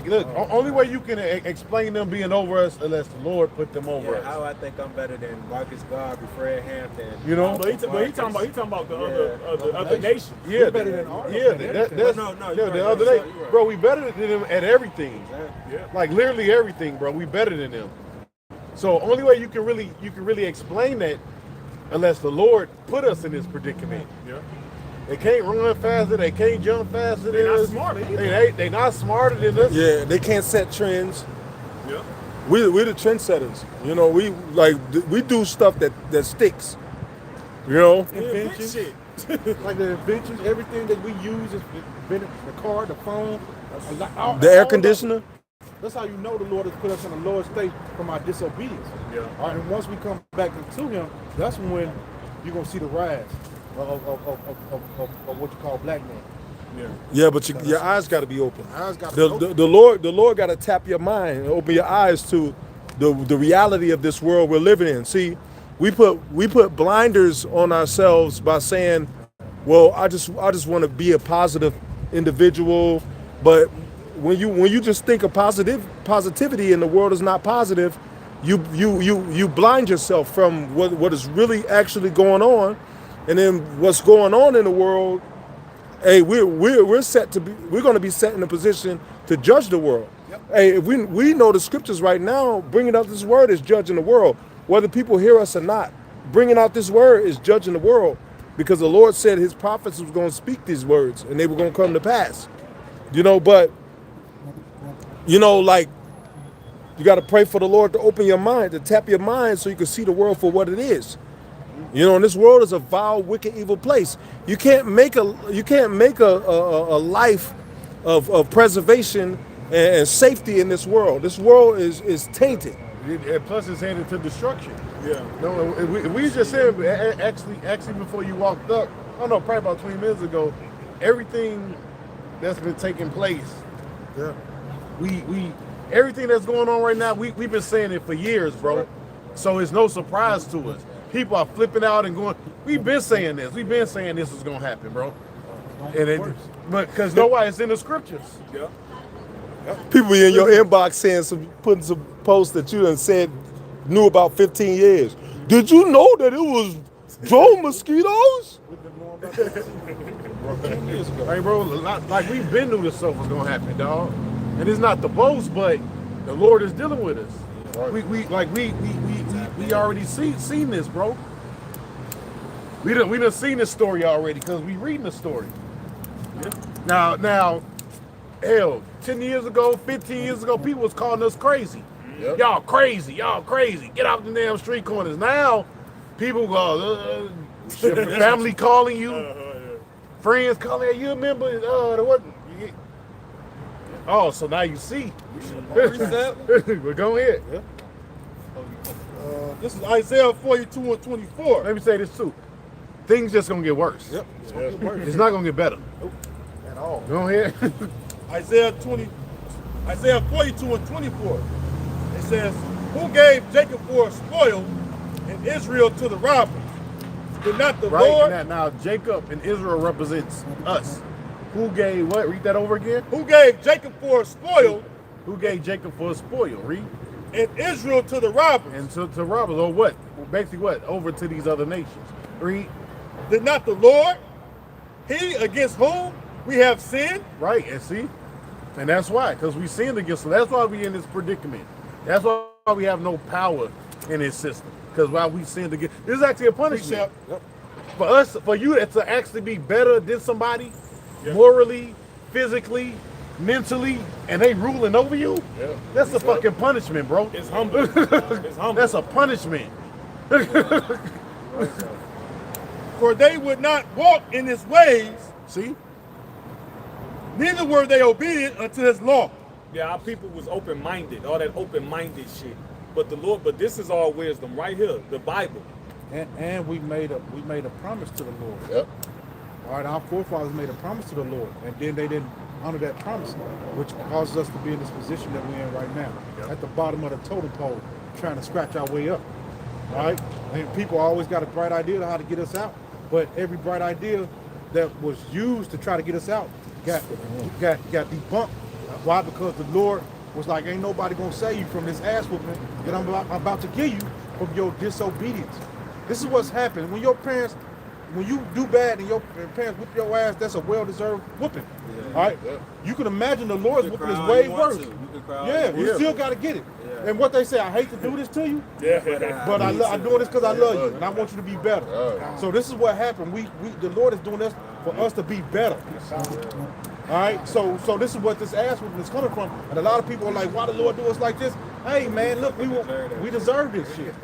look, only way you can explain them being over us unless the Lord put them over Yeah, us. how I think I'm better than Marcus Garvey, Fred Hampton. You know? But he talking about the other nations. Yeah, We're better than all yeah, of them. that's No, yeah, you're the right, other you're day, right. bro. We better than them at everything. Yeah. Like literally everything, bro. We better than them. So only way you can really explain that unless the Lord put us in this predicament. Yeah. They can't run faster. They can't jump faster They're than not us. smarter either. They not smarter than us. Yeah, they can't set trends. Yeah. We're the trendsetters. You know, we do stuff that sticks. You know? Inventions. Shit. Like the inventions, everything that we use is been the car, the phone, The air conditioner. That's how you know the Lord has put us in a lower state from our disobedience. Yeah. All right, and once we come back into Him, that's when you're gonna see the rise of what you call black man. Yeah. Yeah, but your eyes got to be open. Eyes gotta be open. The Lord got to tap your mind and open your eyes to the reality of this world we're living in. See, we put blinders on ourselves by saying, well, I just want to be a positive individual, but when you just think of positivity and the world is not positive, you blind yourself from what is really actually going on, and then what's going on in the world. Hey, we're going to be set in a position to judge the world. Yep. Hey, if we know the scriptures right now, bringing out this word is judging the world, whether people hear us or not. Bringing out this word is judging the world, because the Lord said His prophets was going to speak these words and they were going to come to pass. You know, but like, you got to pray for the Lord to open your mind, to tap your mind so you can see the world for what it is. You know, and this world is a vile, wicked, evil place. You can't make a life of preservation and safety in this world. This world is tainted. And plus, it's headed to destruction. Yeah. No, we just said actually before you walked up, I don't know, probably about 20 minutes ago, everything that's been taking place. Yeah. We everything that's going on right now, we've been saying it for years, bro. So it's no surprise to us. People are flipping out and going, we've been saying this. We've been saying this was going to happen, bro. But because it's in the scriptures. Yeah. People in your inbox putting some posts that you done said knew about 15 years. Did you know that it was drone mosquitoes? Hey, bro, like we've been knew this stuff was going to happen, dog. And it's not the boast, but The Lord is dealing with us. Right. We already seen this, bro. We done seen this story already because we reading the story. Now, hell, 10 years ago, 15 years ago, people was calling us crazy. Yep. Y'all crazy, get out the damn street corners. Now, people go, family calling you, friends calling you. You remember the what? Oh, so now you see. Well, go ahead. This is Isaiah 42 and 24. Let me say this too. Things just gonna get worse. Yep. It's not gonna get better. At all. Go ahead. Isaiah 42 and 24. It says, "Who gave Jacob for a spoil and Israel to the robbers? Did not the Right Lord? now, Jacob and Israel represents us. Who gave what? Read that over again. Who gave Jacob for a spoil Who gave Jacob for a spoil? Read. and Israel to the robbers? And to robbers, or what? Basically what? Over to these other nations. Read. Did not the Lord, he against whom we have sinned?" Right, and see? And that's why, because we sinned against them. That's why we in this predicament. That's why we have no power in this system. Because while we sinned against, this is actually a punishment. For us, for you to actually be better than somebody, morally, physically, mentally, and they ruling over you, that's a fucking punishment, bro. It's humble. It's humble. That's a punishment. For they would not walk in his ways, See? neither were they obedient unto his law. Yeah, our people was open-minded, all that open-minded shit. But the Lord, but this is all wisdom right here, the Bible. And we made a promise to the Lord. Yep. All right, our forefathers made a promise to the Lord, and then they didn't honor that promise, which causes us to be in this position that we're in right now, at the bottom of the totem pole, trying to scratch our way up. All right, and people always got a bright idea of how to get us out, but every bright idea that was used to try to get us out got debunked. Why? Because the Lord was like, ain't nobody gonna save you from this ass whooping that I'm about to give you from your disobedience. This is what's happened when your parents. When you do bad and your parents whip your ass, that's a well-deserved whooping. All right? You can imagine the Lord's whooping is way worse. Yeah, we still got to get it. And what they say, I hate to do this to you, but I'm doing this because I love you and I want you to be better. So this is what happened. The Lord is doing this for us to be better. All right? So this is what this ass whooping is coming from. And a lot of people are like, why the Lord do us like this? Hey, man, look, we deserve this shit.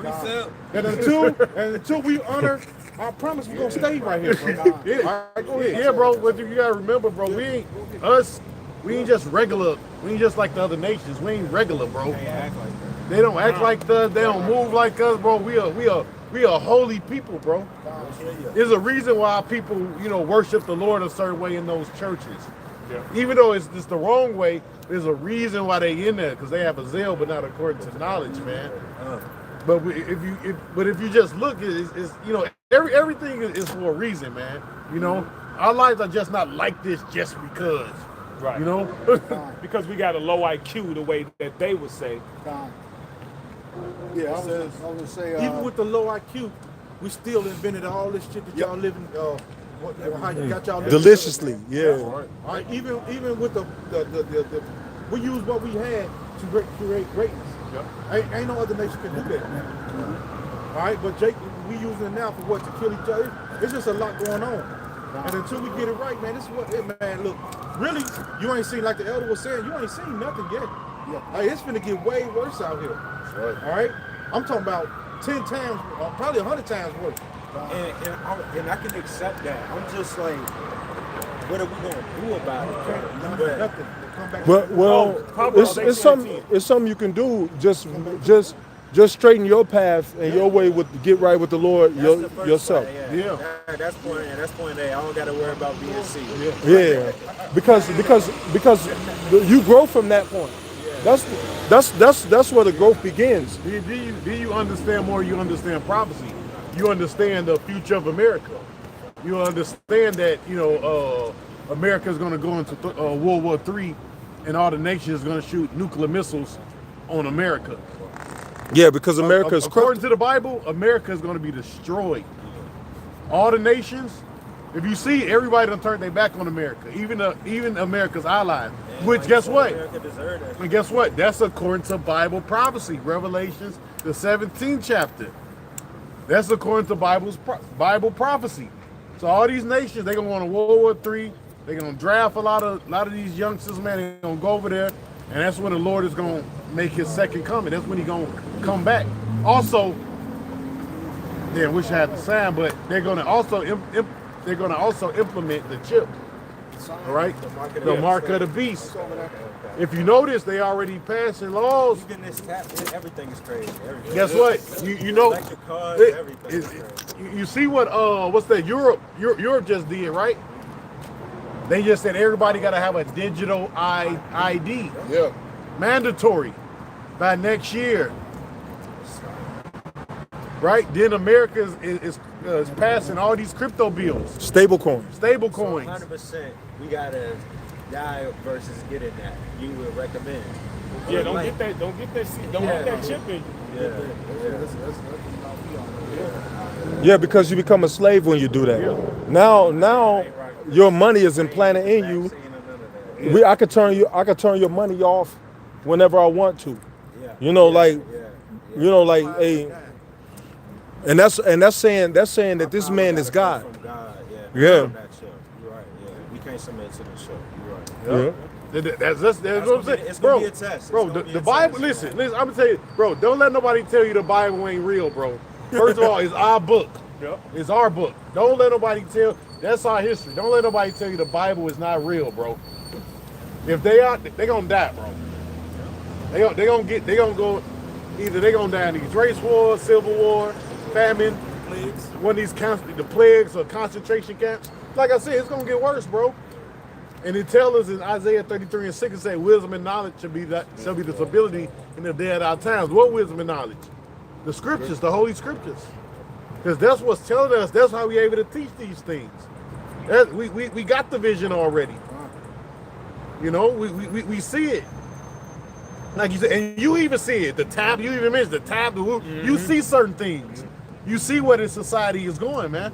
And until we honor our promise, we're gonna stay right here, bro. All right, go ahead. Yeah, bro. But you gotta remember, bro. We ain't just regular. We ain't just like the other nations. We ain't regular, bro. They don't act like us. They don't move like us, bro. We are holy people, bro. There's a reason why people, worship the Lord a certain way in those churches. Even though it's the wrong way, there's a reason why they in there, because they have a zeal, but not according to knowledge, man. But if you just look, it's everything is for a reason, man. Our lives are just not like this just because. Right. Because we got a low IQ the way that they would say. Yeah, I was gonna say, even with the low IQ, we still invented all this shit that y'all living. How you got y'all living Deliciously, yeah. All right, even with the we use what we had to create greatness. Ain't no other nation can do that. All right, but we using it now for what, to kill each other? It's just a lot going on. And until we get it right, man, this is what man, look, really, you ain't seen, like the elder was saying, you ain't seen nothing yet. Hey, it's finna get way worse out here. All right? I'm talking about 10 times, probably 100 times worse. And I can accept that. I'm just like, what are we gonna do about it? Nothing. Come back. Well, it's something you can do. Just straighten your path and your way get right with the Lord yourself. That's point A. I don't gotta worry about being C. Yeah, because you grow from that point. That's where the growth begins. Do you understand more? You understand prophecy. You understand the future of America. You understand that America is going to go into World War III, and all the nations are going to shoot nuclear missiles on America. Yeah, because America is according to the Bible, America is going to be destroyed. All the nations If you see, everybody done turned their back on America, even America's allies. Which, guess what? America deserved that. And guess what? That's according to Bible prophecy, Revelations, the 17th chapter. That's according to Bible prophecy. So all these nations, they're gonna go on a World War III. They're gonna draft a lot of these youngsters, man. They're gonna go over there, and that's when the Lord is gonna make his second coming. That's when he's gonna come back. Also, I wish I had the sign, but they're gonna also implement the chip. All right, the mark of the beast. If you notice, they already passing laws. You getting this tap, everything is crazy. Everything. Guess what? You know, Electric cars, everything is crazy. you see what what's that? Europe just did, right? They just said everybody got to have a digital ID. Yeah. Mandatory by next year. Right? Then America is passing all these crypto bills. Stable coins. Stable coins. 100%. We gotta die versus getting that. You would recommend. Yeah, don't get that chip in you. Yeah, because you become a slave when you do that. Now your money is implanted in you. I could turn your money off whenever I want to. You know, like hey, and that's saying that this man is God. From God, Yeah. You're right. Yeah, we can't submit to the show. You're right. That's what I'm saying. It's Bro, gonna be a test. bro, the Bible, listen, I'm gonna tell you, bro, don't let nobody tell you the Bible ain't real, bro. First of all, it's our book. Yep. It's our book. Don't let nobody tell, that's our history. Don't let nobody tell you the Bible is not real, bro. If they are, they gonna die, bro. They gonna go, either they gonna die in these race wars, civil war, famine, Plagues. one of these the plagues or concentration camps. Like I said, it's gonna get worse, bro. And it tells us in Isaiah 33:6, it says, wisdom and knowledge shall be the stability in the day of our times. What wisdom and knowledge? The scriptures, the holy scriptures. Because that's what's telling us, that's how we're able to teach these things. We got the vision already. You know, we see it. Like you said, and you even see it. The tab, you even mentioned the tab, you see certain things. You see where the society is going, man.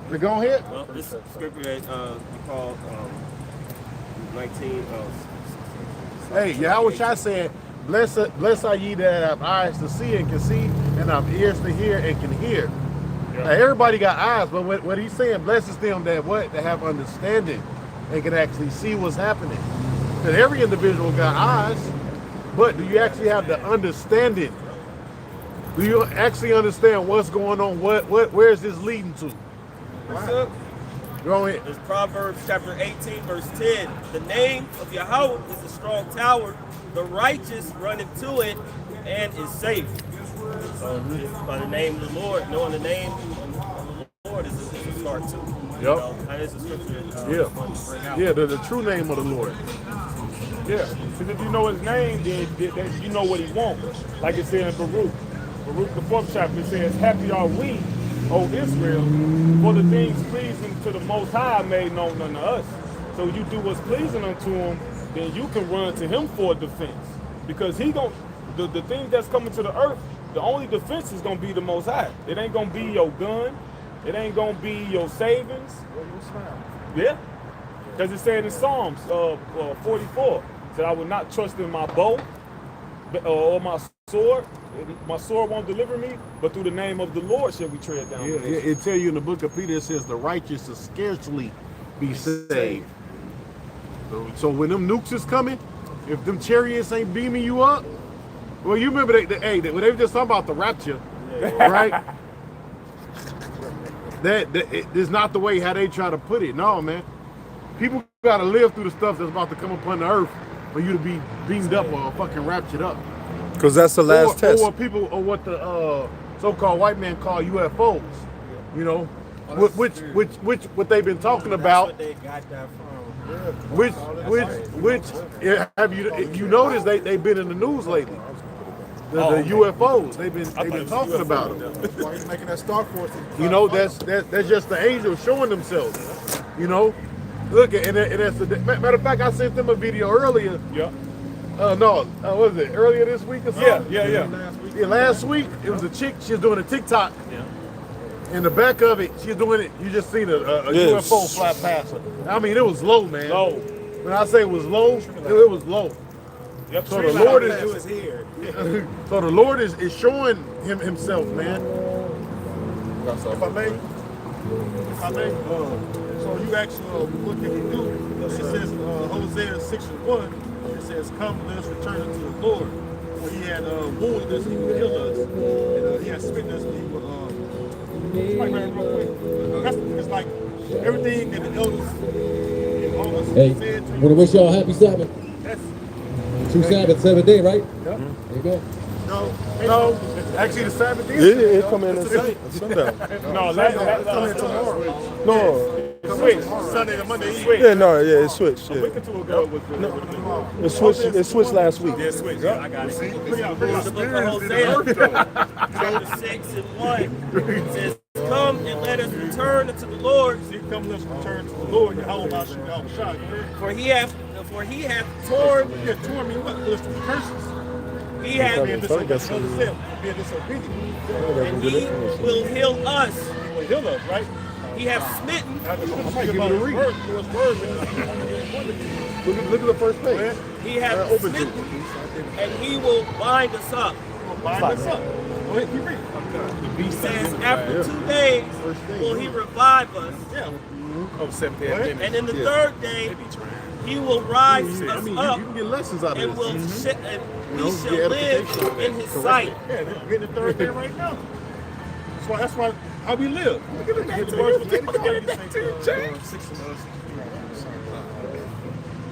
But go ahead. Well, this scripture that we call 19. Hey, Yahweh Shai said, blessed are ye that have eyes to see and can see, and have ears to hear and can hear. Yeah. Now, everybody got eyes, but what he's saying, blesses them that that have understanding. They can actually see what's happening. Because every individual got eyes, but do you actually have the understanding? Do you actually understand what's going on? Where is this leading to? What's up? Go ahead. It's Proverbs chapter 18, verse 10. The name of Yahweh is a strong tower. The righteous run into it and is safe. So by the name of the Lord, knowing the name of the Lord is a start too. Yep. You know, that is a scripture. Yeah, the true name of the Lord. Yeah, because if you know his name, then you know what he wants. Like it said in Baruch, the 4th chapter, it says, happy are we, O Israel, for the things pleasing to the Most High made known unto us. So you do what's pleasing unto him, then you can run to him for defense. Because the thing that's coming to the earth, the only defense is going to be the Most High. It ain't going to be your gun. It ain't going to be your savings. Yeah. Because it said in Psalms 44, that I will not trust in my bow or my sword. My sword won't deliver me, but through the name of the Lord shall we tread down. Yeah, it tell you in the book of Peter, it says the righteous will scarcely be saved. So when them nukes is coming, if them chariots ain't beaming you up, well, you remember when they were just talking about the rapture, right? It's not the way how they try to put it. No, man. People got to live through the stuff that's about to come upon the earth for you to be beamed up or fucking raptured up. Because that's the last test. Or what the so-called white man call UFOs. You know, what they've been talking about. That's what they got that from. Have you noticed they've been in the news lately? The UFOs they've been talking about them. That's why he's making that Star Force. You know, that's just the angels showing themselves. You know, look, and that's the matter of fact. I sent them a video earlier. Yeah. What was it? Earlier this week or something? Yeah. Yeah, last week it was a chick. She was doing a TikTok. Yeah. In the back of it, she's doing it. You just seen a Yes. UFO fly past her. I mean, it was low, man. Low. When I say it was low, it was low. Yep, So the Lord is here. So the Lord is showing himself, man. If I may, so you actually what can we do? It says Hosea 6:1. It says, "Come, let us return unto the Lord. For He had wounded us, He would heal us, and He had smitten us, He would." It's like everything that the elders and all us Hey, said. want to wish y'all a happy Sabbath. That's 2 Sabbath, 7th day, right? Yep. There you go. No, actually the Sabbath is. It come in at sundown. No, tomorrow. No. Switch. Sunday to Monday. Switch. Yeah, no, yeah, it switched. A Yeah. week or two ago was It switched last week. Yeah, switch. Yeah, I got it. The book of Hosea, chapter 6:1, says, "Come and let us return unto the Lord, See, come let us return to the Lord. Yahweh Ba'asham Shai. for he hath torn, Yeah, torn me what? There's curses. he hath, Being disobedient. Being disobedient. and he will heal us. He will heal us, right? He hath smitten, I might give it a read. Look at the first page. he hath smitten, and he will bind us up. Bind us up. Go ahead, keep reading. He says, after 2 days will he revive us, Oh, 7th day of and in the third day he will rise I us mean, up, you can get lessons out and of will this. and we know, shall get live edification. in his sight. Yeah, we're getting the third day right now. That's why how we live. Look at the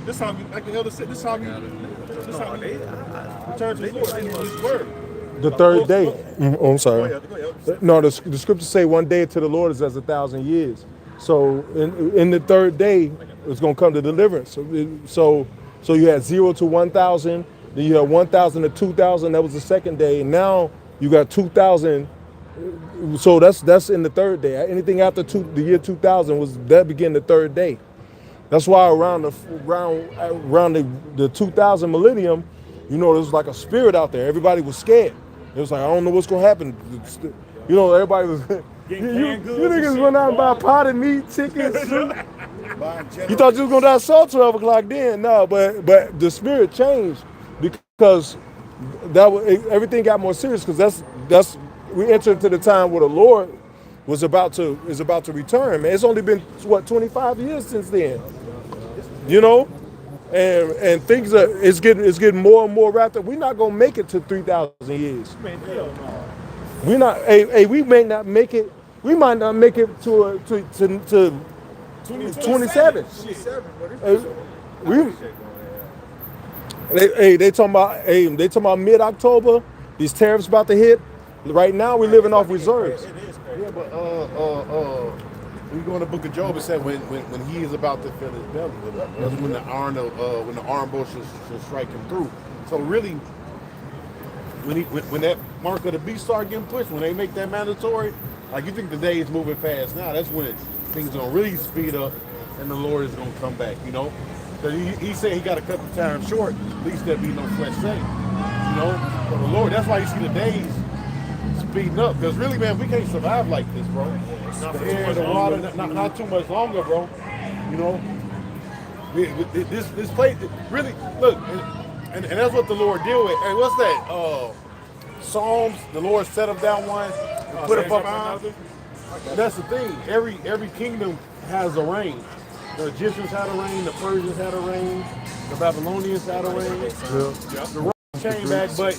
This how we, like the elder said, this how we return to the Lord in His word. The third day. Oh, I'm sorry. Go ahead. No, the scriptures say one day to the Lord is as 1,000 years. So in the third day, it's going to come to deliverance. So you had 0 to 1,000, then you had 1,000 to 2,000. That was the second day. And now you got 2,000. So that's in the third day. Anything after the year 2000 began the third day. That's why around the 2000 millennium, you know, there was like a spirit out there. Everybody was scared. It was like, I don't know what's gonna happen. You know, everybody was. you niggas went out and buy potted meat, chicken, soup. You thought you was gonna die at 12 o'clock then? No, but the spirit changed because everything got more serious because that's we entered into the time where the Lord is about to return. Man, it's only been 25 years since then. You know, and things it's getting more and more wrapped up. We're not gonna make it to 3,000 years. We're not. We may not make it. We might not make it to 27. They talking about mid-October. These tariffs about to hit. Right now we're living off reserves. Yeah, but when you go in the book of Job, it said when he is about to fill his belly, that's when the iron bow should strike him through. So really, when that mark of the beast start getting pushed, when they make that mandatory, like you think the day is moving fast now, that's when things gonna really speed up, and the Lord is gonna come back. You know, because he said he got to cut the time short. At least there be no flesh saved. You know, but the Lord. That's why you see the days speeding up, because really, man, we can't survive like this, bro. The air, the water, not too much longer, bro. You know, this place really look, and that's what the Lord deal with. And what's that? Psalms. The Lord set up down one, and put up another. That's the thing. Every kingdom has a reign. The Egyptians had a reign. The Persians had a reign. The Babylonians had a reign. The Romans came back, but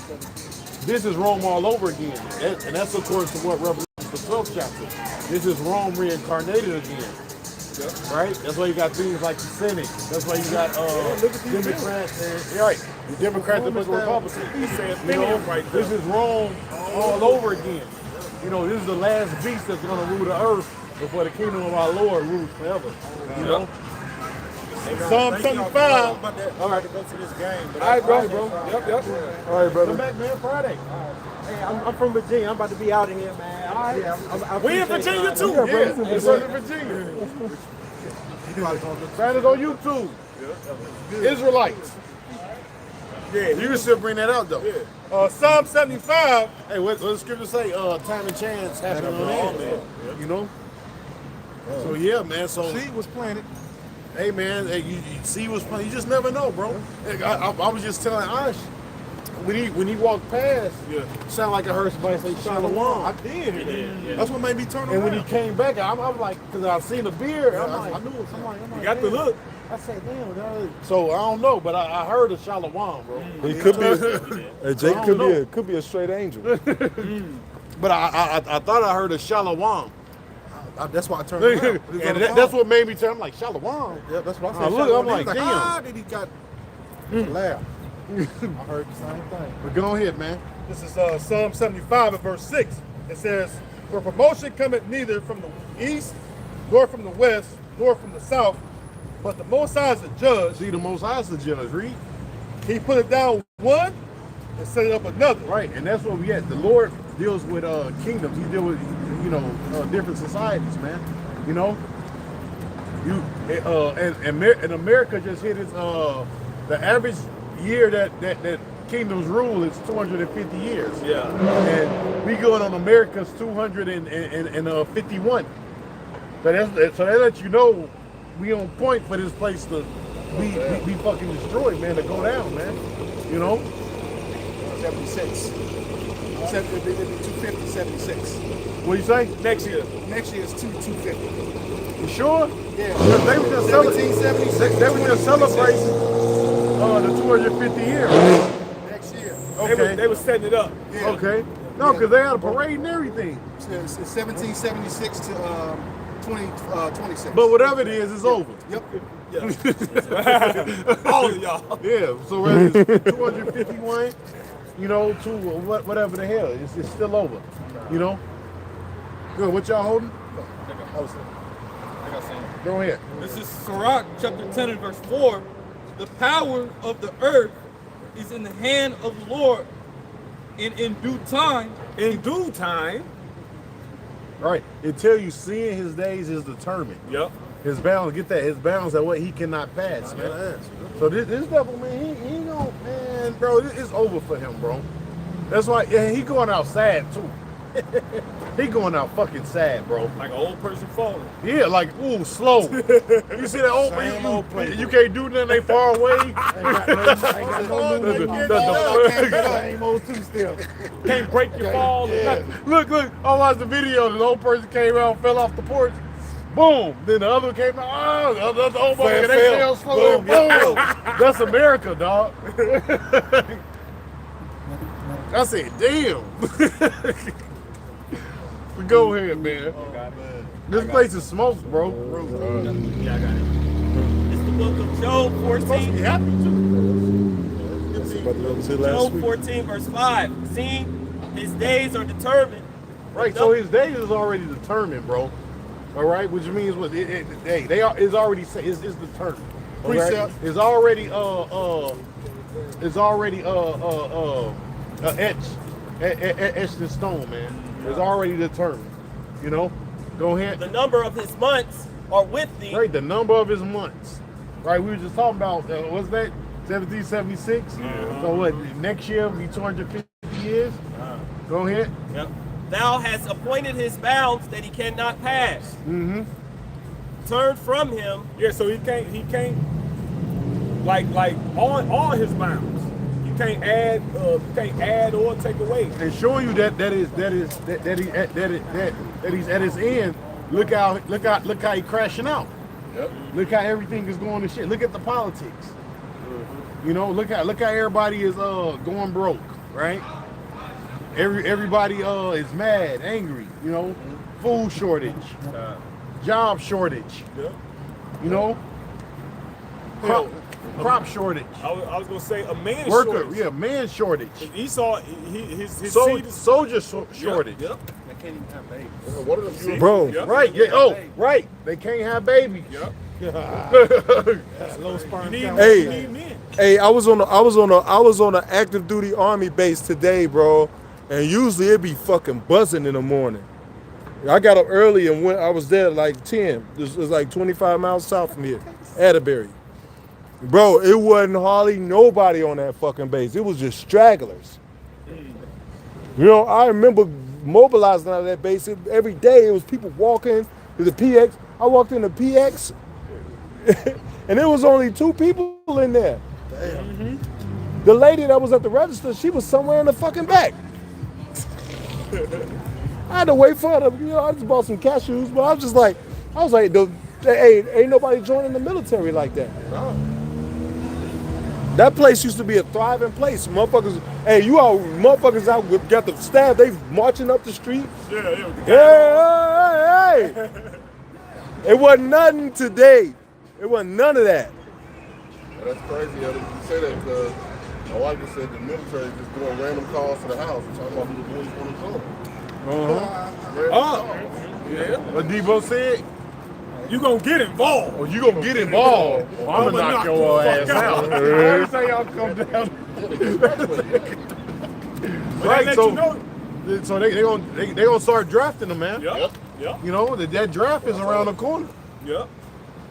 this is Rome all over again. And that's according to what Revelation, the 12th chapter. This is Rome reincarnated again. Right? That's why you got things like the Senate. That's why you got Democrats and the Democrats and the Republicans. You know, this is Rome all over again. You know, this is the last beast that's going to rule the earth before the kingdom of our Lord rules forever. You know? Psalm 75. All right, to go to this game. All right, bro. Yep. All right, brother. Come back, man, Friday. Hey, I'm from Virginia. I'm about to be out of here, man. All right. Yeah, We in Virginia too. Yeah, it's in Virginia. Find us on YouTube. Israelites. Yeah, You can still bring that out though. Yeah. Psalm 75. Hey, what the scripture say? Time and chance happen on all men. You know. So yeah, man. So Seed was planted. hey, man. Hey, you see what's funny? You just never know, bro. I was just telling Ash when he walked past. Yeah. Sound like I heard somebody say Shalom. I did hear that. That's what made me turn around. And when he came back, I'm like, because I seen the beard. I'm like, I knew it. I'm like, You got the damn. look. I said, damn. So I don't know, but I heard of Shalom, bro. He could be. Hey, Jake I don't could be a straight angel. But I thought I heard of Shalom. That's why I turned around. And that's what made me turn. I'm like, Shalom. Yeah, that's what I I said. look, Shalom. I'm He was like, damn. Ah, then he got laugh. I heard the same thing. But go ahead, man. This is Psalm 75 and verse 6. It says, "For promotion cometh neither from the east, nor from the west, nor from the south, but the Most High is the judge. See, the Most High is the judge, read. He put it down one and set it up another." Right, and that's what we get. The Lord deals with kingdoms. He deals with, different societies, man. You know, and America just hit its the average year that kingdoms rule is 250 years. Yeah. And we going on America's 251. So that lets you know we on point for this place to be fucking destroyed, man, to go down, man. You know? 76. 250, 76. What you say? Next year. Next year is 250. You sure? Yeah. They were just celebrating. 1776. They were just celebrating the 250 years. Next year. Okay. They were setting it up. Yeah. Okay. No, because they had a parade and everything. It's 1776 to 2026. But whatever it is, it's over. Yep. All of y'all. Yeah. So whether it's 251, to whatever the hell, it's still over. You know. Good. What y'all holding? Go ahead. This is Sirach chapter 10 and verse 4. The power of the earth is in the hand of the Lord, and in due time. In due time. Right. It tell you seeing his days is determined. Yep. His balance, get that, his balance at what he cannot pass, man. So this devil, man, he ain't gonna, man, bro, it's over for him, bro. That's why, he going out sad, too. He going out fucking sad, bro. Like an old person falling. Yeah, like, ooh, slow. You see that old man? You can't do nothing, they far away. Same old two still. Can't break your fall. Yeah. Look, I watched the video. The old person came out, fell off the porch. Boom. Then the other one came out. Oh, the old motherfucker, they fell slow. Boom. That's America, dog. I said, damn. Go ahead, man. This place is smoked, bro. Yeah, I got it. It's the book of Job 14. Job 14, verse 5. Seeing his days are determined. Right, so his days is already determined, bro. All right, which means what? It's already set. It's determined. Precept. It's already etched in stone, man. It's already determined. You know. Go ahead. The number of his months are with thee. Right, the number of his months. Right, we were just talking about what's that? 1776. So what? Next year will be 250 years. Go ahead. Yep. Thou hast appointed his bounds that he cannot pass. Mm-hmm. Turn from him. Yeah, so he can't like on his bounds. You can't add or take away. And showing you that he's at his end. Look how he crashing out. Yep. Look how everything is going to shit. Look at the politics. You know, look how everybody is going broke, right? Everybody is mad, angry, you know, food shortage, job shortage, you know, crop shortage. I was gonna say a man shortage. Man shortage. Esau, his seed is soldier shortage. Yep. They can't even have babies. One of them Bro. Yep. Right, yeah, oh, right. They can't have babies. Yep. Low sperm You count. need, Hey. you need men. Hey, I was on an active duty army base today, bro. And usually it be fucking buzzing in the morning. I got up early and I was there at like 10. It was like 25 miles south from here, Atterbury. Bro, it wasn't hardly nobody on that fucking base. It was just stragglers. You know, I remember mobilizing out of that base. Every day it was people walking to the PX. I walked in the PX and there was only 2 people in there. Damn. The lady that was at the register, she was somewhere in the fucking back. I had to wait for her to, you know, I just bought some cashews, but I was like, hey, ain't nobody joining the military like that. No. That place used to be a thriving place. Motherfuckers, hey, you all motherfuckers out got the staff, they marching up the street. Hey. It wasn't nothing today. It wasn't none of that. That's crazy. You say that because my wife just said the military is just doing random calls to the house and talking about who the boys want to come. Yeah. What Debo said? You gonna get involved. Oh, you gonna get involved. I'm gonna knock your ass out. Every time y'all come down. Right, so they gonna start drafting them, man. Yep. You know, that draft is around the corner. Yep.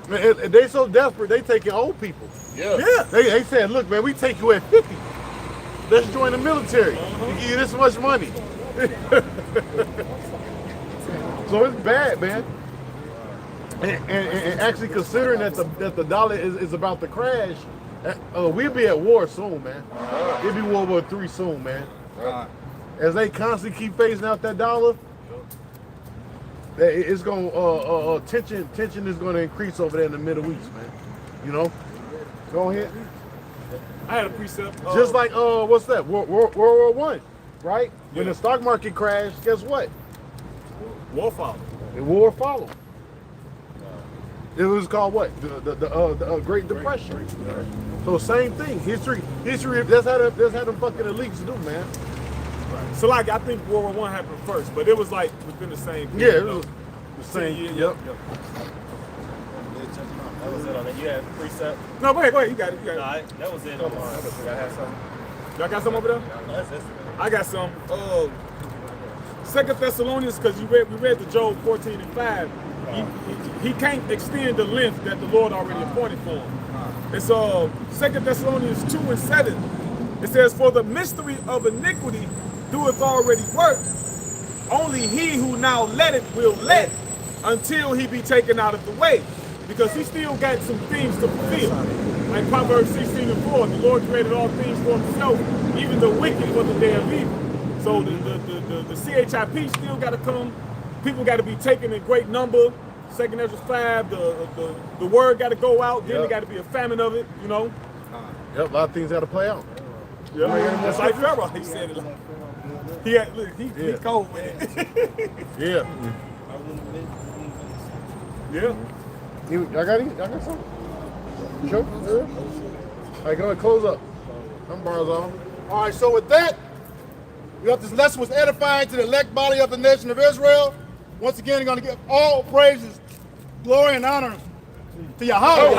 Man, they so desperate, they taking old people. Yeah. They said, look, man, we take you at 50. Let's join the military. We give you this much money. So it's bad, man. And actually considering that the dollar is about to crash, we'll be at war soon, man. It'll be World War III soon, man. As they constantly keep phasing out that dollar, it's gonna tension is gonna increase over there in the Middle East, man. You know, go ahead. I had a precept. Just like what's that? World War I, right? When the stock market crashed, guess what? War followed. The war followed. It was called what? The Great Depression. So same thing. History. That's how them fucking elites do, man. So like I think World War I happened first, but it was like within the same Yeah, period, it was the same. Yep. That was it on it. You had precept? No, go ahead. You got it. No, that was it on mine. I had something. Y'all got some over there? No, that's it. I got some. 2 Thessalonians, because we read the Job 14:5. He can't extend the length that the Lord already appointed for him. It's 2 Thessalonians 2:7. It says, "For the mystery of iniquity doeth already work. Only he who now let it will let until he be taken out of the way." Because he still got some things to fulfill. Like Proverbs 16:4, the Lord created all things for himself, even the wicked for the day of evil. So the CHIP still got to come. People got to be taken in great number. 2 Ezra 5, the word got to go out. Then there got to be a famine of it, you know. Yep, a lot of things got to play out. Yeah, just like Pharaoh, he said it. He cold with it. Yeah. Yeah. Y'all got something? You sure? Yeah. All right, go ahead, close up. I'm bars off. All right, so with that, we hope this lesson was edifying to the elect body of the nation of Israel. Once again, we're going to give all praises, glory, and honor to Yahweh.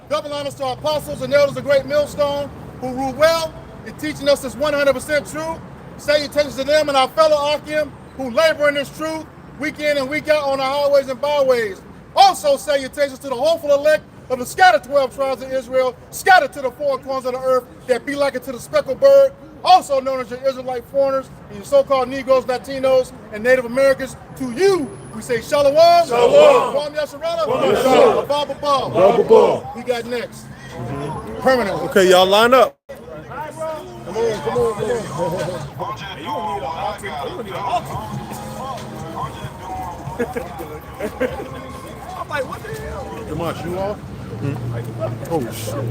Double honors to our apostles and elders of Great Millstone who rule well in teaching us this 100% truth. Salutations to them and our fellow Akim who labor in this truth week in and week out on our highways and byways. Also salutations to the hopeful elect of the scattered 12 tribes of Israel, scattered to the 4 corners of the earth that be like it to the speckled bird, also known as your Israelite foreigners and your so-called Negroes, Latinos, and Native Americans. To you, we say Shalom. Shalom. Kwame Yasharala. Bob. We got next. Permanently. Okay, y'all line up. Come on. You don't need an altar. You don't need an altar. I'm like, what the hell? Come on, shoe off. Oh, shit.